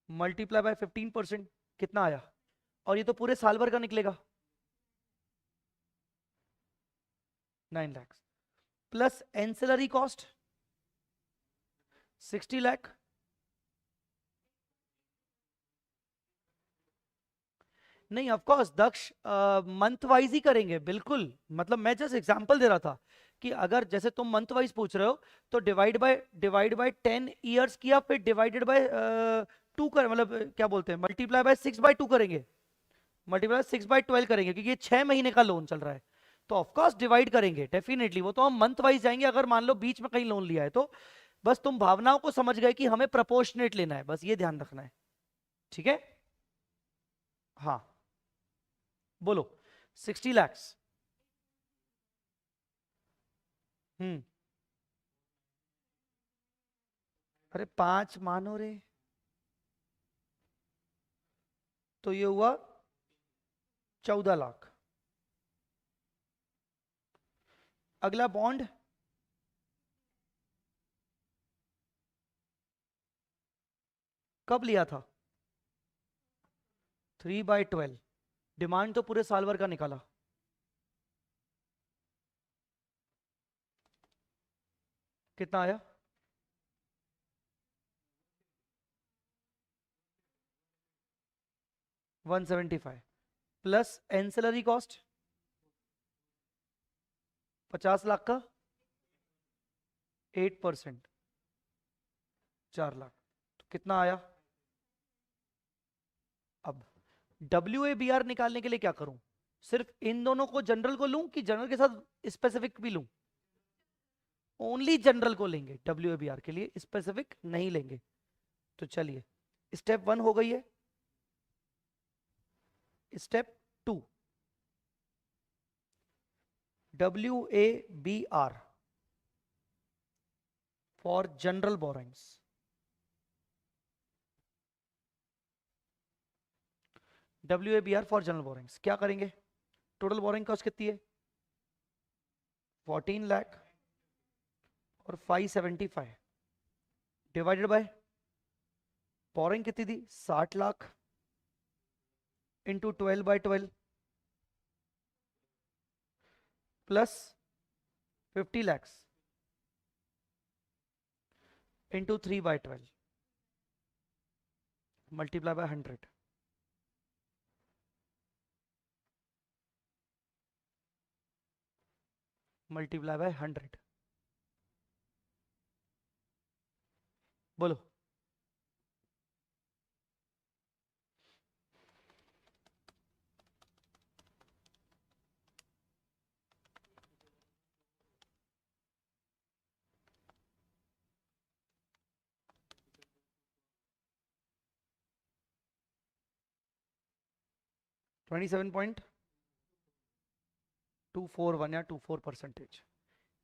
मल्टीप्लाई बाय 15%, कितना आया? और ये तो पूरे साल भर का निकलेगा, 9 lakh. Plus ancillary cost 60 lakh. नहीं, of course Daksh, month wise ही करेंगे बिल्कुल। मतलब मैं जस्ट एग्जांपल दे रहा था कि अगर जैसे तुम मंथ वाइज पूछ रहे हो तो डिवाइड बाय 10 इयर्स किया, फिर डिवाइडेड बाय 2 कर, मतलब क्या बोलते हैं, मल्टीप्लाई बाय 6/2 करेंगे, मल्टीप्लाई 6/12 करेंगे, क्योंकि ये 6 महीने का लोन चल रहा है। तो ऑफकोर्स डिवाइड करेंगे डेफिनेटली, वो तो हम मंथ वाइज जाएंगे अगर मान लो बीच में कहीं लोन लिया है तो। बस तुम भावनाओं को समझ गए कि हमें प्रपोर्शनेट लेना है, बस ये ध्यान रखना है। ठीक है? हाँ, बोलो। 60 लैक्स। हम्म। अरे 5 मानो रे, तो ये हुआ 14 लाख। अगला बॉन्ड, कब लिया था? 3/12, डिमांड तो पूरे साल भर का निकाला, कितना आया? 175, प्लस एंसिलरी कॉस्ट 50 लाख का 8%, 4 लाख। तो कितना आया? अब WABR निकालने के लिए क्या करूं? सिर्फ इन दोनों को जनरल को लूं कि जनरल के साथ स्पेसिफिक भी लूं? ओनली जनरल को लेंगे WABR के लिए, स्पेसिफिक नहीं लेंगे। तो चलिए, स्टेप 1 हो गई है। Step 2, WABR for general borrowings, WABR for general borrowings क्या करेंगे? टोटल बोरिंग कॉस्ट कितनी है? 14 लाख और 575 डिवाइडेड बाय बोरिंग कितनी थी? 60 lakh into 12/12 plus 50 lakhs into 3/12 multiply by 100। Multiply by 100 बोलो। ट्वेंटी 27.241 या 24%।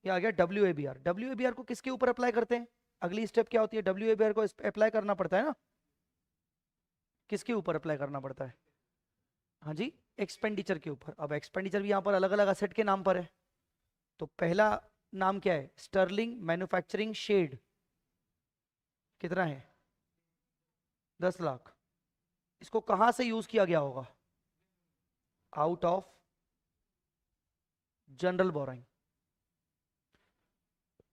ये आ गया WABR। WABR को किसके ऊपर अप्लाई करते हैं? अगली स्टेप क्या होती है? WABR को अप्लाई करना पड़ता है ना, किसके ऊपर अप्लाई करना पड़ता है? हाँ जी, एक्सपेंडिचर के ऊपर। अब एक्सपेंडिचर भी यहाँ पर अलग अलग असेट के नाम पर है। तो पहला नाम क्या है? स्टर्लिंग मैन्युफैक्चरिंग शेड, कितना है? 10 लाख। इसको कहां से यूज किया गया होगा? Out of general boring.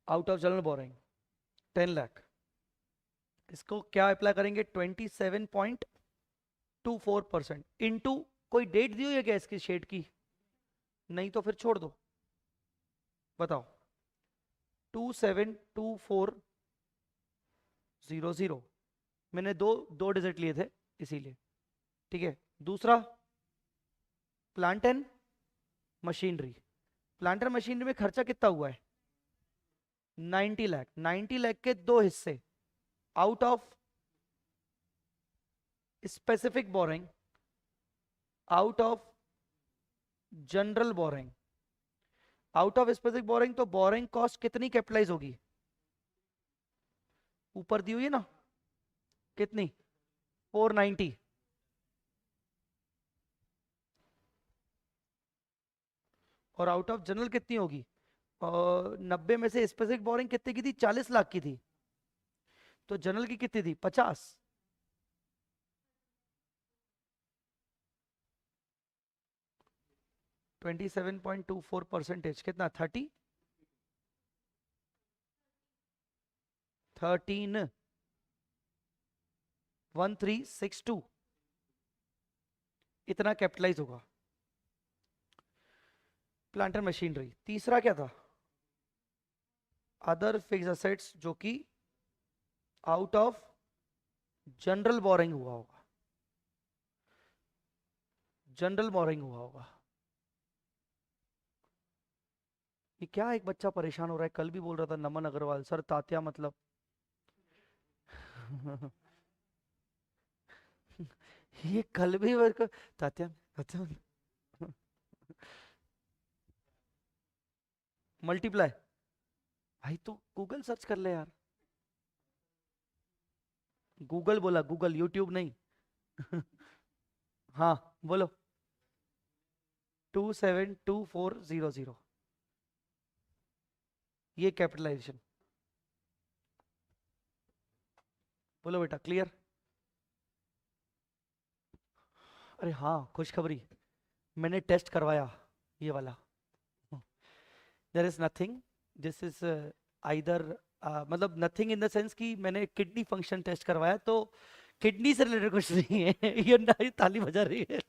Out of general boring 10 lakh. इसको क्या अप्लाई करेंगे? 27.24% इंटू, कोई डेट दी हुई है क्या इसकी शेड की? नहीं तो फिर छोड़ दो। बताओ। 272400, मैंने दो दो डिजिट लिए थे इसीलिए। ठीक है। दूसरा, plant and machinery. Plant and machinery में खर्चा कितना हुआ है? 90 लाख। 90 लाख के दो हिस्से, out of specific boring, out of general boring. Out of specific boring तो बोरिंग कॉस्ट कितनी कैपिटलाइज होगी? ऊपर दी हुई है ना, कितनी? 490। और आउट ऑफ जनरल कितनी होगी? 90 में से स्पेसिफिक बोरिंग कितने की थी? 40 लाख की थी। तो जनरल की कितनी थी? 50। 27.24% कितना? 1362 इतना कैपिटलाइज होगा प्लांट एंड मशीनरी। तीसरा क्या था? अदर फिक्स्ड असेट्स, जो कि आउट ऑफ जनरल बोरिंग हुआ होगा। जनरल बोरिंग हुआ होगा। ये क्या, एक बच्चा परेशान हो रहा है, कल भी बोल रहा था, नमन अग्रवाल सर तात्या मतलब। ये कल भी मेरे को तात्या तात्या मल्टीप्लाई। भाई तू गूगल सर्च कर ले यार। गूगल बोला, गूगल, यूट्यूब नहीं। हाँ बोलो। 272400 ये कैपिटलाइजेशन। बोलो बेटा, क्लियर? अरे हाँ, खुशखबरी, मैंने टेस्ट करवाया ये वाला। There is nothing, this is either, मतलब नथिंग इन द सेंस कि मैंने किडनी फंक्शन टेस्ट करवाया, तो किडनी से रिलेटेड कुछ नहीं है। ये ताली बजा रही है।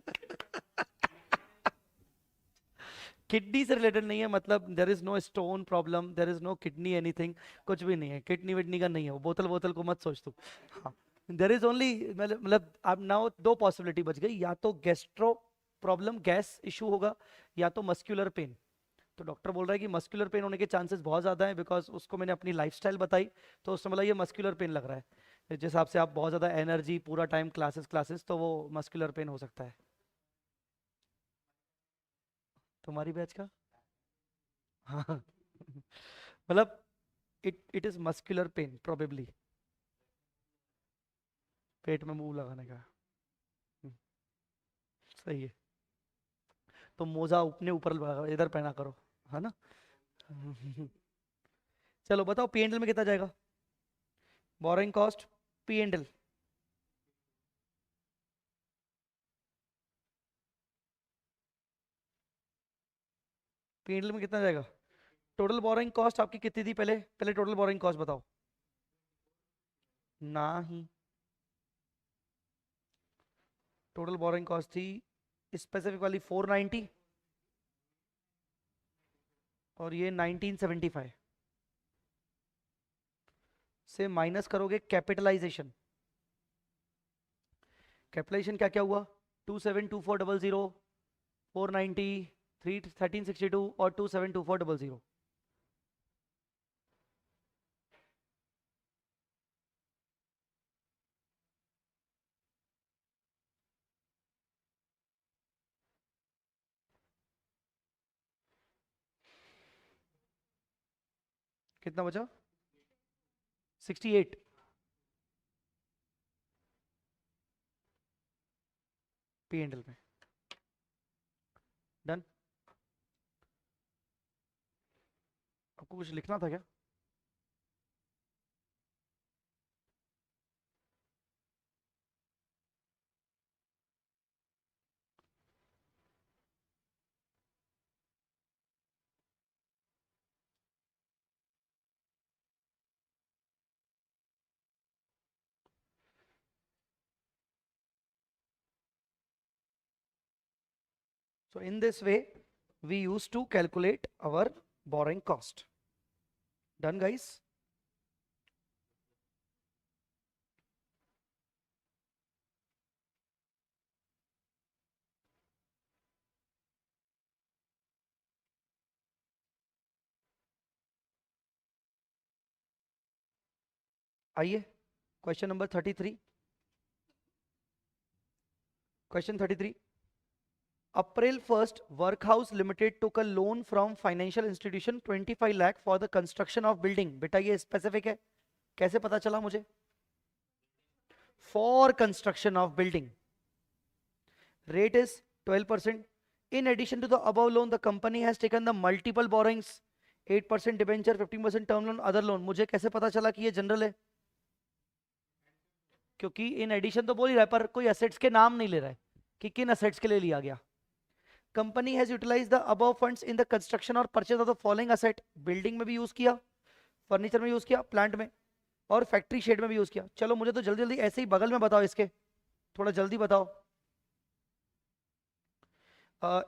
किडनी से रिलेटेड नहीं है, मतलब there is no stone problem, there is no kidney anything, कुछ भी नहीं है। किडनी विडनी का नहीं है वो, बोतल बोतल को मत सोच तू। हाँ, देर इज ओनली, मतलब अब नाउ दो पॉसिबिलिटी बच गई, या तो गैस्ट्रो प्रॉब्लम, गैस इशू होगा, या तो मस्क्यूलर पेन। तो डॉक्टर बोल रहा है कि मस्कुलर पेन होने के चांसेस बहुत ज़्यादा हैं, बिकॉज उसको मैंने अपनी लाइफस्टाइल बताई, तो उसने बोला ये मस्कुलर पेन लग रहा है, जिस हिसाब से आप बहुत ज़्यादा एनर्जी, पूरा टाइम क्लासेस क्लासेस, तो वो मस्कुलर पेन हो सकता है। तुम्हारी बैच का हाँ मतलब it is muscular pain probably, पेट में मुंह लगाने का। हम्म, सही है। तो मोजा अपने ऊपर इधर पहना करो, है ना। चलो बताओ पी एंडल में कितना जाएगा, borrowing cost, P and L. P and L में कितना जाएगा, टोटल बोरिंग कॉस्ट आपकी कितनी थी, पहले पहले टोटल बोरिंग कॉस्ट बताओ। ना ही, टोटल बोरिंग कॉस्ट थी स्पेसिफिक वाली 490, और ये 1975 से माइनस करोगे कैपिटलाइजेशन। कैपिटलाइजेशन क्या क्या हुआ, 272400, 490, 1362 और 272400। कितना बचा, 68। पी एंडल में डन। आपको कुछ लिखना था क्या। So in this way, we used to calculate our borrowing cost. Done, guys? आइए question number 33। Question 33, April 1st, Workhouse Limited took a loan from financial institution 25 lakh for the construction of building। बेटा ये specific है, कैसे पता चला मुझे, for construction of building, rate is 12%। In addition to the above loan, the company has taken the multiple borrowings, 8% debenture, 15% term loan, other loan. मुझे कैसे पता चला कि ये जनरल है, क्योंकि इन एडिशन तो बोल ही रहा है पर कोई असेट्स के नाम नहीं ले रहा है कि किन असेट्स के लिए लिया गया। Company has utilise the above funds in the construction or purchase of the following asset. Building में भी यूज किया, फर्नीचर में यूज किया, प्लांट में और फैक्ट्री शेड में भी यूज किया। चलो मुझे तो जल्दी जल्दी ऐसे ही बगल में बताओ इसके, थोड़ा जल्दी बताओ।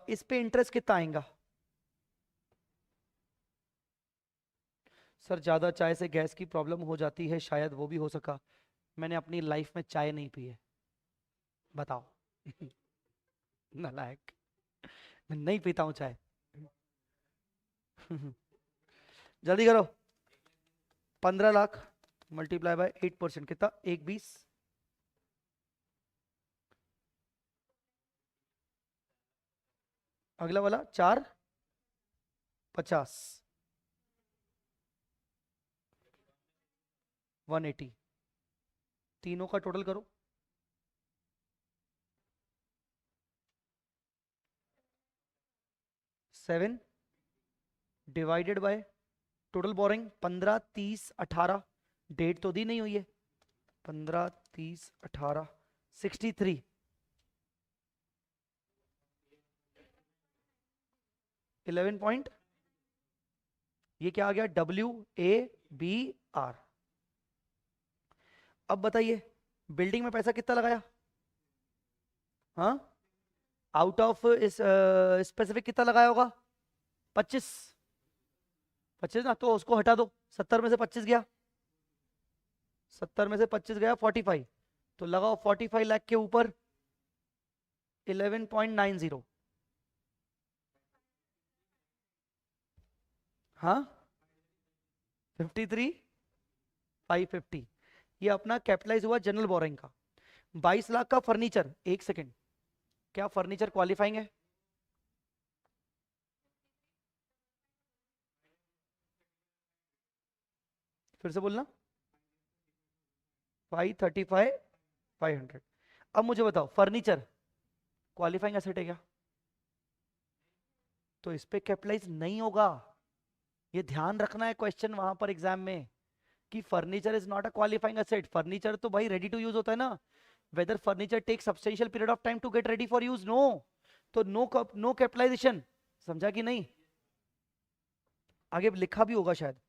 इस पे इंटरेस्ट कितना आएगा। सर ज्यादा चाय से गैस की प्रॉब्लम हो जाती है, शायद वो भी हो सका। मैंने अपनी लाइफ में चाय नहीं पी है, बताओ। नालायक, मैं नहीं पीता हूँ चाय। जल्दी करो, 15 लाख मल्टीप्लाई बाय 8% कितना, 120। अगला वाला 450, 180। तीनों का टोटल करो, 7 divided by total borrowing 15, 30, 18। Date तो दी नहीं हुई है, 15, 30, 18, 63। 11 पॉइंट, ये क्या आ गया, WABR। अब बताइए बिल्डिंग में पैसा कितना लगाया, हाँ, आउट ऑफ इस स्पेसिफिक कितना लगाया होगा, 25। 25 ना, तो उसको हटा दो, 70 में से 25 गया, 70 में से 25 गया 45। तो लगाओ 45 लाख के ऊपर 11.90, हाँ 53,550। ये अपना कैपिटलाइज हुआ जनरल बोरिंग का। 22 लाख का फर्नीचर, एक सेकेंड, क्या फर्नीचर क्वालिफाइंग है, फिर से बोलना। 535 500। अब मुझे बताओ फर्नीचर क्वालिफाइंग एसेट है क्या? तो इस पे कैपिटलाइज नहीं होगा। ये ध्यान रखना है क्वेश्चन वहां पर एग्जाम में कि furniture is not a qualifying asset. Furniture तो भाई रेडी टू यूज होता है ना। Whether furniture take substantial period of time to get ready for use, no. तो नो कैपिटलाइजेशन। समझा कि नहीं? आगे लिखा भी होगा शायद।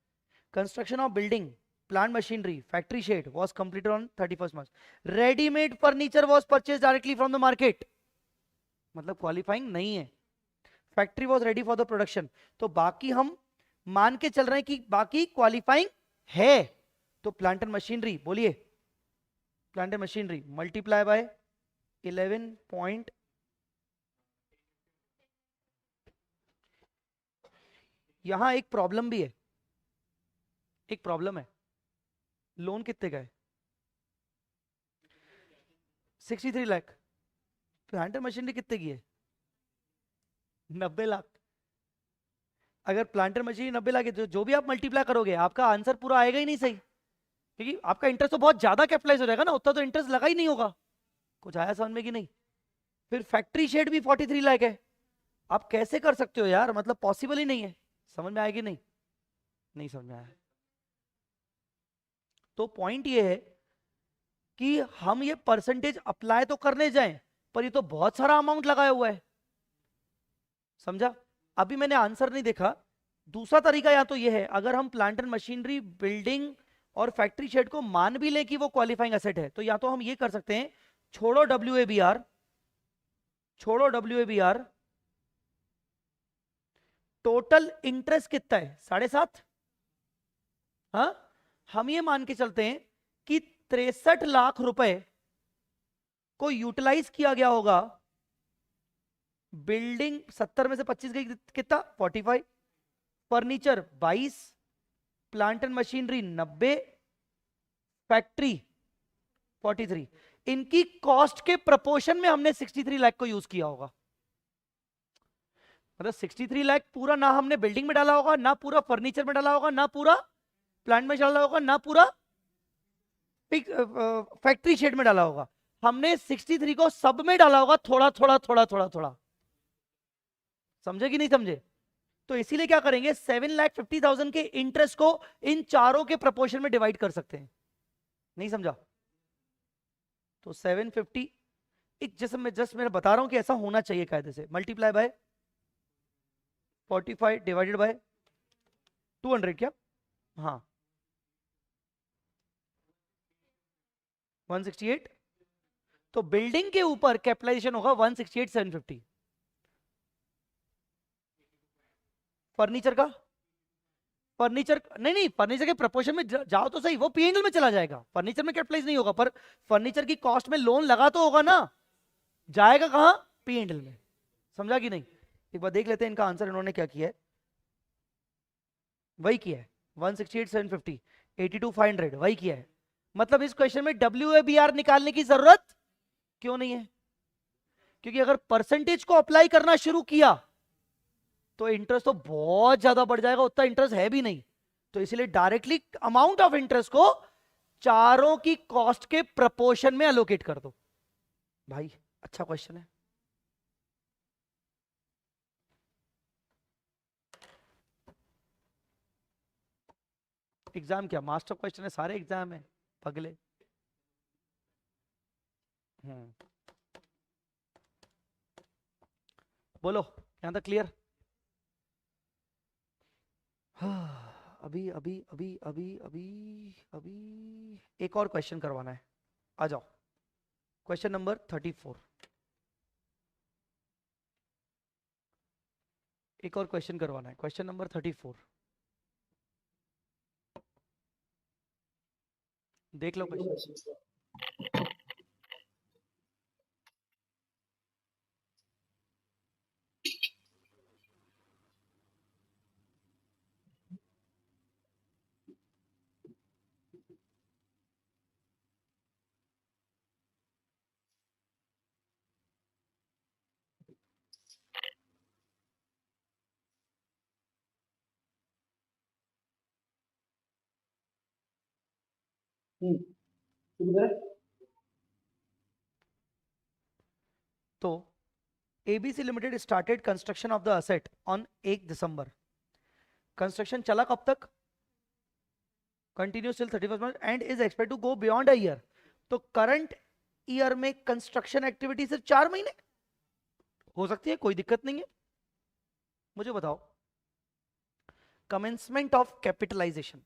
Construction of building, plant machinery, factory shed was completed on 31st March. Ready-made furniture was purchased directly from the market. मतलब क्वालिफाइंग नहीं है। Factory was ready for the production. तो बाकी हम मान के चल रहे हैं कि बाकी क्वालिफाइंग है। तो प्लांट एंड मशीनरी बोलिए। Plant and machinery multiply by 11 point. यहां एक प्रॉब्लम भी है। एक प्रॉब्लम है। लोन कितने का है? 63 लाख। प्लांट एंड मशीनरी कितने की है? 90 लाख। अगर प्लांट एंड मशीनरी 90 लाख है तो जो भी आप मल्टीप्लाई करोगे आपका आंसर पूरा आएगा ही नहीं सही। क्योंकि आपका इंटरेस्ट तो बहुत ज्यादा कैपिटलाइज हो जाएगा ना, उतना तो इंटरेस्ट लगा ही नहीं होगा। कुछ आया समझ में कि नहीं? फिर फैक्ट्री शेड भी 43 लाख है। आप कैसे कर सकते हो यार, मतलब पॉसिबल ही नहीं है। समझ में आएगी नहीं? नहीं समझ में आया। तो पॉइंट ये है कि हम ये परसेंटेज अप्लाई तो करने जाएं, पर ये तो बहुत सारा अमाउंट लगाया हुआ है। समझा? अभी मैंने आंसर नहीं देखा। दूसरा तरीका या तो ये है, अगर हम प्लांट एंड मशीनरी, बिल्डिंग और फैक्ट्री शेड को मान भी लें कि वो क्वालिफाइंग एसेट है, तो या तो हम ये कर सकते हैं, छोड़ो WABR, छोड़ो WABR, टोटल इंटरेस्ट कितना है? 7.5। हाँ, हम ये मान के चलते हैं कि 63 लाख रुपए को यूटिलाइज किया गया होगा। बिल्डिंग 70 में से 25 गई, कितना? 45। Furniture 22, plant and machinery 90, factory 43। इनकी कॉस्ट के प्रपोर्शन में हमने 63 लाख को यूज किया होगा। मतलब 63 लाख पूरा ना हमने बिल्डिंग में डाला होगा, ना पूरा फर्नीचर में डाला होगा, ना पूरा प्लांट में डाला होगा, ना पूरा फैक्ट्री शेड में डाला होगा। हमने 63 को सब में डाला होगा, थोड़ा थोड़ा थोड़ा थोड़ा थोड़ा। समझे कि नहीं समझे? तो इसीलिए क्या करेंगे, 7,50,000 के इंटरेस्ट को इन चारों के प्रपोर्शन में डिवाइड कर सकते हैं। नहीं समझा? तो 750, एक जैसे मैं जस्ट मैं बता रहा हूं कि ऐसा होना चाहिए कायदे से, मल्टीप्लाई बाय 45 डिवाइडेड बाय 200। क्या? हाँ, 168। तो बिल्डिंग के ऊपर कैपिटलाइजेशन होगा 168,750। फर्नीचर का, फर्नीचर नहीं नहीं, फर्नीचर के प्रपोर्शन में जाओ तो सही, वो P&L में चला जाएगा। फर्नीचर में कैपिटलाइज नहीं होगा, पर फर्नीचर की कॉस्ट में लोन लगा तो होगा ना। जाएगा कहां? P&L में। समझा कि नहीं? एक बार देख लेते हैं इनका आंसर इन्होंने क्या किया है। वही किया है, 168,750, 82,500 वही किया है। मतलब इस क्वेश्चन में WABR निकालने की जरूरत क्यों नहीं है? क्योंकि अगर परसेंटेज को अप्लाई करना शुरू किया तो इंटरेस्ट तो बहुत ज्यादा बढ़ जाएगा, उतना इंटरेस्ट है भी नहीं। तो इसलिए डायरेक्टली अमाउंट ऑफ इंटरेस्ट को चारों की कॉस्ट के प्रपोर्शन में एलोकेट कर दो। भाई अच्छा क्वेश्चन है। एग्जाम क्या मास्टर क्वेश्चन है? सारे एग्जाम है पगले। हम्म, बोलो यहां तक क्लियर? अभी अभी अभी अभी अभी अभी एक और क्वेश्चन करवाना है। आ जाओ, क्वेश्चन नंबर 34। एक और क्वेश्चन करवाना है, क्वेश्चन नंबर 34। देख लो क्वेश्चन। शुरू करें। तो ABC limited started construction of the asset on 1 December. Construction चला कब तक? Continues till 31 March and is expect to go beyond a year. तो करंट ईयर में कंस्ट्रक्शन एक्टिविटी सिर्फ 4 महीने हो सकती है, कोई दिक्कत नहीं है। मुझे बताओ, कमेंसमेंट ऑफ कैपिटलाइजेशन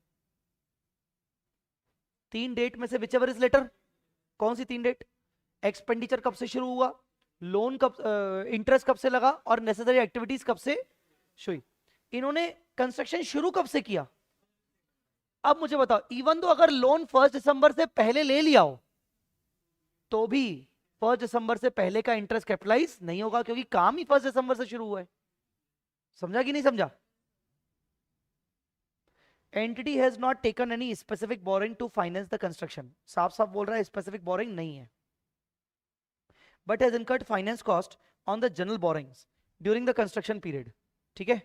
3 डेट में से विच एवर इज लेटर। कौन सी 3 डेट? एक्सपेंडिचर कब से शुरू हुआ, लोन कब, इंटरेस्ट कब से लगा, और नेसेसरी एक्टिविटीज कब से शुरू। इन्होंने कंस्ट्रक्शन शुरू कब से किया? अब मुझे बताओ, इवन तो अगर लोन 1 दिसंबर से पहले ले लिया हो तो भी 1 दिसंबर से पहले का इंटरेस्ट कैपिटलाइज नहीं होगा, क्योंकि काम ही 1 दिसंबर से शुरू हुआ है। समझा कि नहीं समझा? Entity has not taken any specific borrowing to finance the construction. साफ साफ बोल रहा है स्पेसिफिक बोरिंग नहीं है, but has incurred finance cost on the general borrowings during the construction period. ठीक है।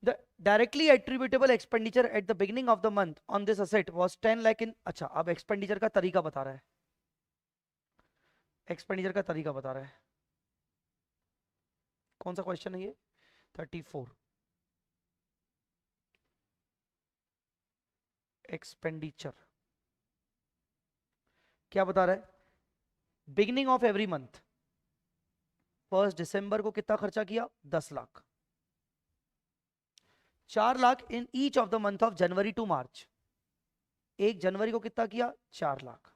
The directly attributable expenditure at the beginning of the month on this asset was 10 lakh in। अच्छा, अब expenditure का तरीका बता रहा है, एक्सपेंडिचर का तरीका बता रहा है। कौन सा क्वेश्चन है ये? 34। एक्सपेंडिचर क्या बता रहा है? बिगिनिंग ऑफ एवरी मंथ 1 दिसंबर को कितना खर्चा किया? 10 lakh. 4 lakh in each of the month of January to March. 1 जनवरी को कितना किया? 4 लाख।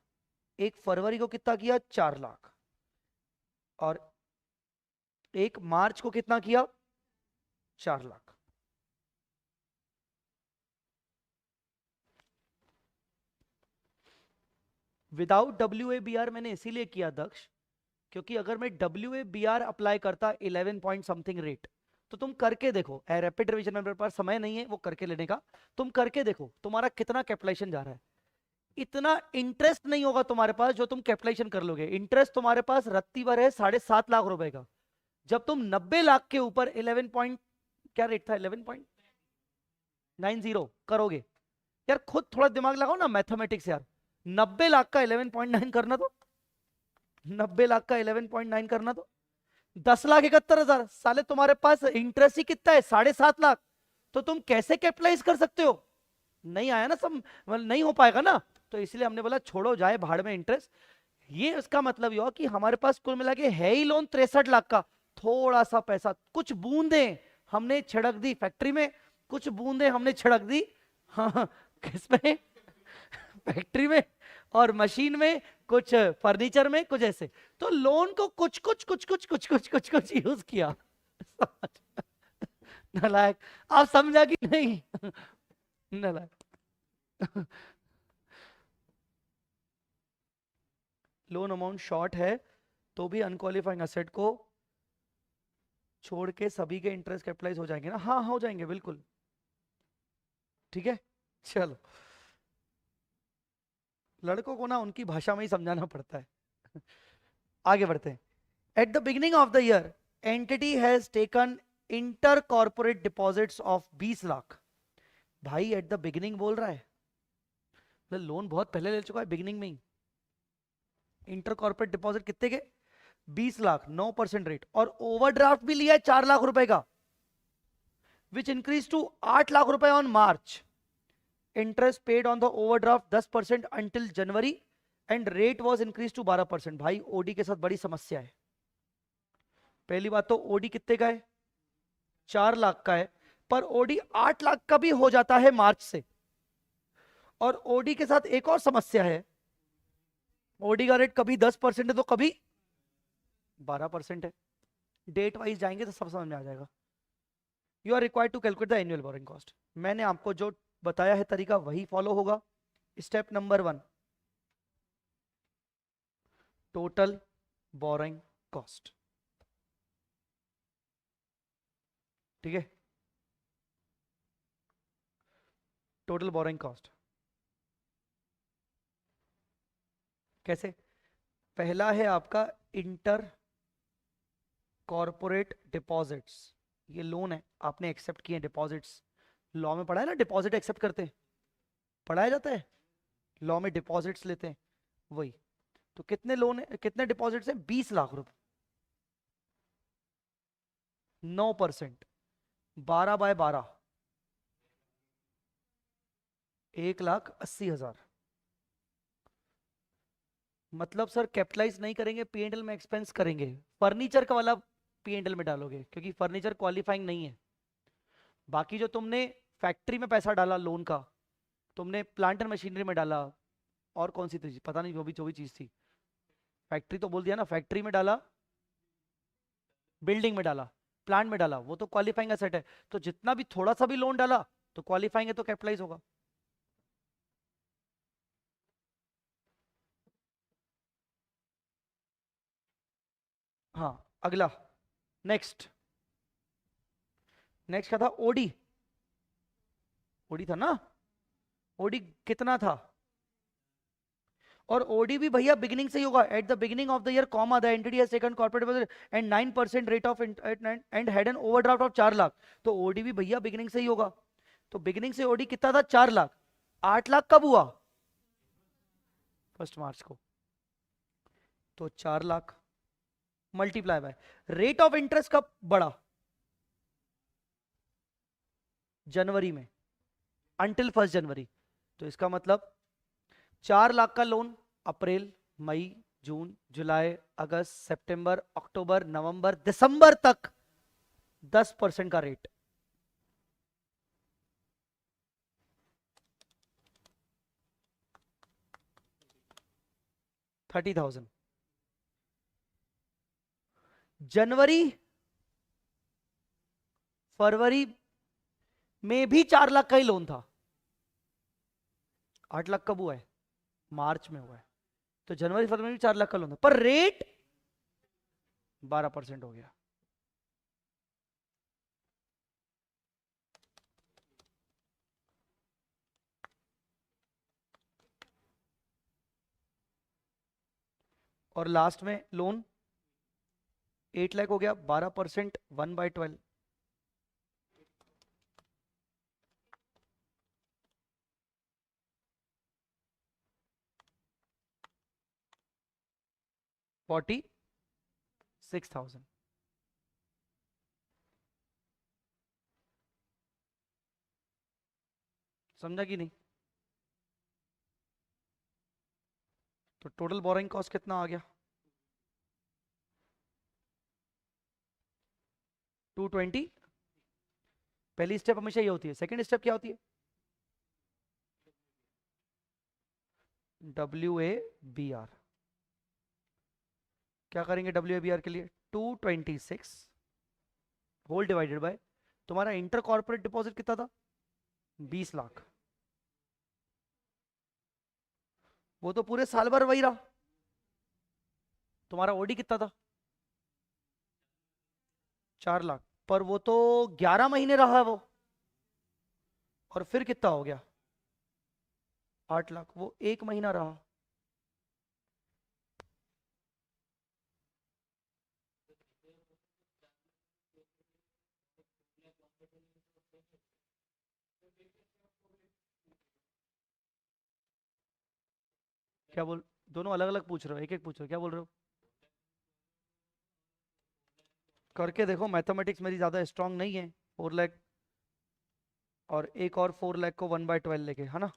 1 फरवरी को कितना किया? 4 लाख। और 1 मार्च को कितना किया? 4 लाख। विदाउट WABR मैंने इसीलिए किया दक्ष, क्योंकि अगर मैं WABR अप्लाई करता 11 पॉइंट समथिंग रेट, तो तुम करके देखो, रैपिड रिवीजन में मेरे पास समय नहीं है वो करके लेने का, तुम करके देखो तुम्हारा कितना कैपिटलाइजेशन जा रहा है। इतना इंटरेस्ट नहीं होगा तुम्हारे पास जो तुम कैपिटलाइजेशन कर लोगे। इंटरेस्ट तुम्हारे पास रत्ती भर है 7.5 लाख रुपए का। जब तुम 90 लाख के ऊपर 11 पॉइंट, क्या रेट था, 11.90 करोगे, यार खुद थोड़ा दिमाग लगाओ ना मैथमेटिक्स यार। 90 लाख का 11.9 करना, तो 90 लाख का 11.9 करना, तो 10,71,000। साले तुम्हारे पास इंटरेस्ट ही कितना है? 7.5 लाख। तो तुम कैसे कैपिटलाइज कर सकते हो? नहीं आया ना, सब नहीं हो पाएगा ना। तो इसलिए हमने बोला छोड़ो, जाए भाड़ में इंटरेस्ट। ये इसका मतलब ये हुआ कि हमारे पास कुल मिला के है ही लोन 63 लाख का। थोड़ा सा पैसा, कुछ बूंदे हमने छिड़क दी फैक्ट्री में, कुछ बूंदे हमने छिड़क दी, हाँ, किसमें? फैक्ट्री में, और मशीन में, कुछ फर्नीचर में, कुछ ऐसे। तो लोन को कुछ कुछ कुछ कुछ कुछ कुछ कुछ कुछ यूज किया। नालायक, आप समझा कि नहीं? नालायक। लोन अमाउंट शॉर्ट है तो भी अनक्वालिफाइंग असेट को छोड़ के सभी के इंटरेस्ट कैपिटलाइज हो जाएंगे ना? हाँ हो जाएंगे बिल्कुल। ठीक है, चलो। लड़कों को ना उनकी भाषा में ही समझाना पड़ता है। आगे बढ़ते हैं। At the beginning of the year entity has taken inter corporate deposits of 20 lakh. भाई एट द बिगिनिंग बोल रहा है, लोन बहुत पहले ले चुका है, बिगिनिंग में ही। इंटर कॉर्पोरेट डिपॉजिट कितने के? 20 लाख, 9% रेट, और ओवरड्राफ्ट भी लिया है 4 लाख रुपए का, विच इंक्रीज टू 8 लाख रुपए on March. Interest paid on the overdraft 10% until January and rate was increase to 12%। भाई ओडी के साथ बड़ी समस्या है। पहली बात तो ओडी कितने का है? 4 लाख का है, पर ओडी 8 लाख का भी हो जाता है मार्च से। और ओडी के साथ एक और समस्या है, ओडी का रेट कभी 10% है तो कभी 12% है। डेट वाइज जाएंगे तो सब समझ में आ जाएगा। You are required to calculate the annual borrowing cost. मैंने आपको जो बताया है तरीका वही फॉलो होगा। Step number 1, total borrowing cost. ठीक है, टोटल बोरिंग कॉस्ट कैसे? पहला है आपका इंटर कॉर्पोरेट डिपॉजिट्स। ये लोन है, आपने एक्सेप्ट किए डिपॉजिट्स लॉ में पढ़ा है ना, डिपॉजिट एक्सेप्ट करते हैं, पढ़ाया जाता है लॉ में, डिपॉजिट्स लेते हैं वही। तो कितने लोन है, कितने डिपॉजिट्स हैं, 20 लाख रुपए, 9%, 12/12, 1,80,000। मतलब सर कैपिटलाइज नहीं करेंगे, पीएनएल में एक्सपेंस करेंगे। फर्नीचर का वाला पीएनएल में डालोगे क्योंकि फर्नीचर क्वालिफाइंग नहीं है। बाकी जो तुमने फैक्ट्री में पैसा डाला लोन का, तुमने प्लांट एंड मशीनरी में डाला, और कौन सी थी पता नहीं, जो भी चीज थी, फैक्ट्री तो बोल दिया ना, फैक्ट्री में डाला, बिल्डिंग में डाला, प्लांट में डाला, वो तो क्वालिफाइंग एसेट है। तो जितना भी थोड़ा सा भी लोन डाला तो क्वालिफाइंग है, तो कैपिटलाइज होगा। हाँ, अगला, नेक्स्ट, नेक्स्ट क्या था, ओडी, ओडी था ना, ओडी कितना था, और ओडी भी भैया बिगिनिंग से ही होगा, at the beginning of the year comma the entity has taken corporate and 9% rate of and had an overdraft of 4 lakh. तो ओडी भी भैया बिगिनिंग से ही होगा। तो बिगिनिंग से ओडी कितना था, 4 लाख। 8 लाख कब हुआ, 1 मार्च को। तो 4 lakh multiply by rate of interest कब बढ़ा, जनवरी में, अंटिल 1 जनवरी। तो इसका मतलब 4 लाख का लोन अप्रैल, मई, जून, जुलाई, अगस्त, सितंबर, अक्टूबर, नवंबर, दिसंबर तक 10% का रेट, 30,000। जनवरी फरवरी में भी 4 लाख का ही लोन था। 8 लाख कब हुआ है, मार्च में हुआ है। तो जनवरी फरवरी में 4 लाख का लोन था, पर रेट 12% हो गया। और लास्ट में लोन 8 लाख हो गया, 12%, 1/12, 46,000। समझा कि नहीं। तो टोटल बोरिंग कॉस्ट कितना आ गया, 220। पहली स्टेप हमेशा ये होती है, सेकंड स्टेप क्या होती है, WABR। क्या करेंगे WABR के लिए, 226 होल डिवाइडेड बाय, तुम्हारा इंटर कॉर्पोरेट डिपॉजिट कितना था, 20 लाख। वो तो पूरे साल भर वही रहा। तुम्हारा ओडी कितना था, 4 लाख, पर वो तो 11 महीने रहा है वो, और फिर कितना हो गया, 8 लाख, वो 1 महीना रहा। क्या बोल, दोनों अलग अलग पूछ रहे हो, एक एक पूछ रहे हो, क्या बोल रहे हो, करके देखो, मैथमेटिक्स मेरी ज्यादा स्ट्रांग नहीं है। 4 लाख और एक और 4 लाख को 1/12 लेके, है ना,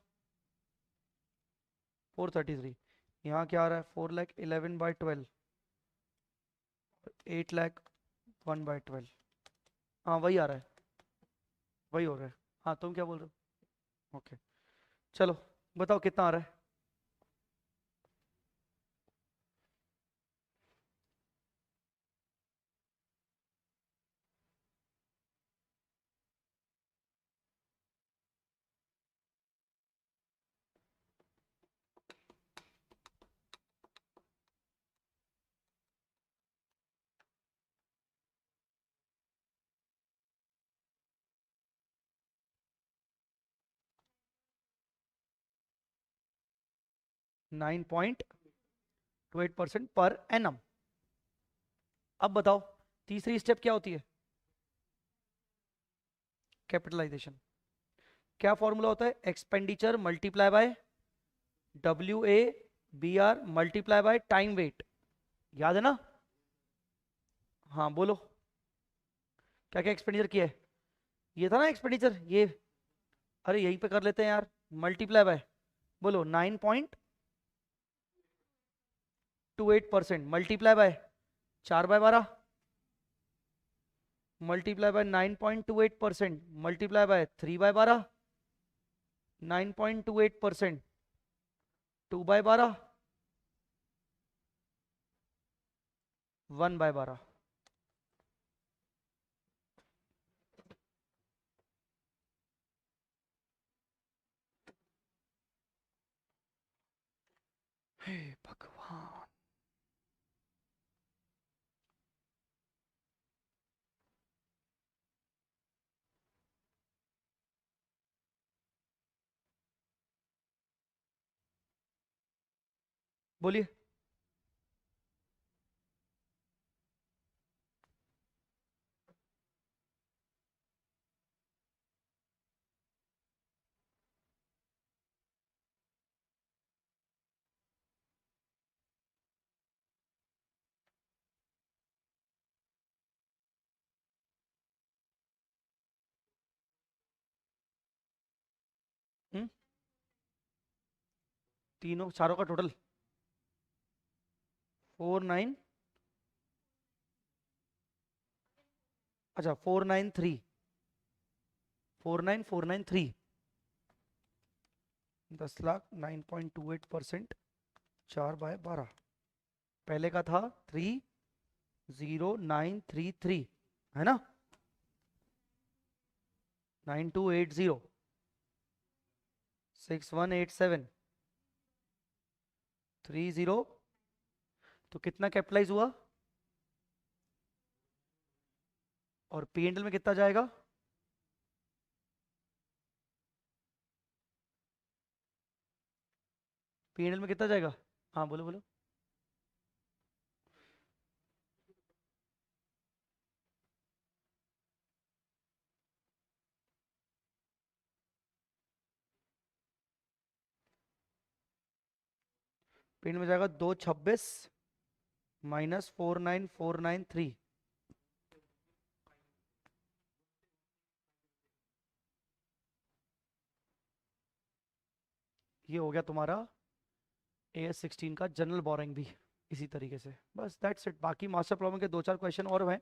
433। यहाँ क्या आ रहा है, 4 लाख 11/12, 8 लाख 1/12। हाँ वही आ रहा है, वही हो रहा है। हाँ तुम क्या बोल रहे हो, ओके। चलो बताओ कितना आ रहा है, 9.28% पर एनम। अब बताओ तीसरी स्टेप क्या होती है, कैपिटलाइजेशन। क्या फॉर्मूला होता है? Expenditure multiply by WABR multiply by time weight, याद है ना? हाँ बोलो, क्या क्या एक्सपेंडिचर किया है? ये था ना एक्सपेंडिचर, ये, अरे यहीं पे कर लेते हैं यार, मल्टीप्लाई बाय, बोलो 9.28%, multiply by 4/12, multiply by 9.28%, multiply by 3/12, 9.28%, 2/12, 1/12। हे भगवान, बोलिए। हम्म, तीनों चारों का टोटल 49, अच्छा 493, 49493, 10 लाख, 9.28%, 4/12। पहले का था 30933, है ना? 9280, 6187, 30, तो कितना कैपिटलाइज हुआ? और P&L में कितना जाएगा? P&L में कितना जाएगा? हाँ बोलो बोलो। P&L में जाएगा 226 -49493, ये हो गया तुम्हारा AS16 का जनरल बोरिंग भी इसी तरीके से। बस दैट्स इट, बाकी मास्टर प्रॉब्लम के 2-4 क्वेश्चन और हैं,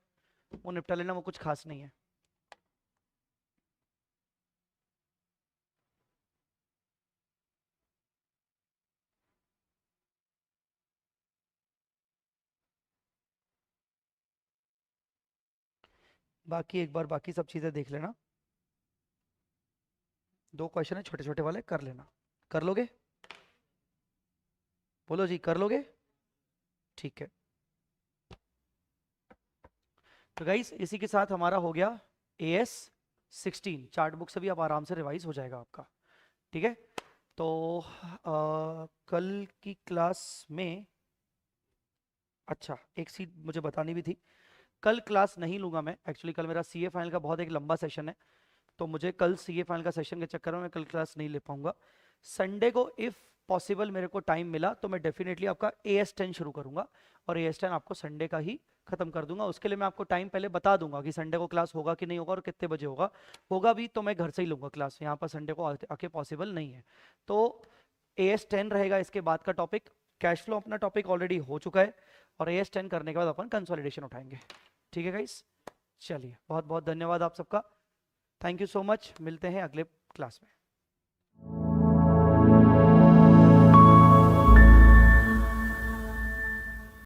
वो निपटा लेना, वो कुछ खास नहीं है। बाकी एक बार बाकी सब चीज़ें देख लेना, 2 क्वेश्चन है छोटे छोटे वाले, कर लेना। कर लोगे? बोलो जी, कर लोगे? ठीक है। तो गाइस इसी के साथ हमारा हो गया AS16, चार्ट बुक से भी अब आराम से रिवाइज हो जाएगा आपका। ठीक है, तो कल की क्लास में, अच्छा एक चीज मुझे बतानी भी थी, कल क्लास नहीं लूंगा मैं एक्चुअली, कल मेरा CA फाइनल का बहुत एक लंबा सेशन है, तो मुझे कल CA फाइनल का सेशन के चक्कर में मैं कल क्लास नहीं ले पाऊंगा। संडे को इफ पॉसिबल मेरे को टाइम मिला तो मैं डेफिनेटली आपका AS10 शुरू करूंगा, और AS10 आपको संडे का ही खत्म कर दूंगा। उसके लिए मैं आपको टाइम पहले बता दूंगा कि संडे को क्लास होगा कि नहीं होगा और कितने बजे होगा। होगा भी तो मैं घर से ही लूंगा क्लास, यहाँ पर संडे को आके पॉसिबल नहीं है। तो AS10 रहेगा इसके बाद का टॉपिक। कैश फ्लो अपना टॉपिक ऑलरेडी हो चुका है, और AS10 करने के बाद अपन कंसोलिडेशन उठाएंगे। ठीक है गाइस, चलिए बहुत बहुत धन्यवाद आप सबका, थैंक यू सो मच, मिलते हैं अगले क्लास में।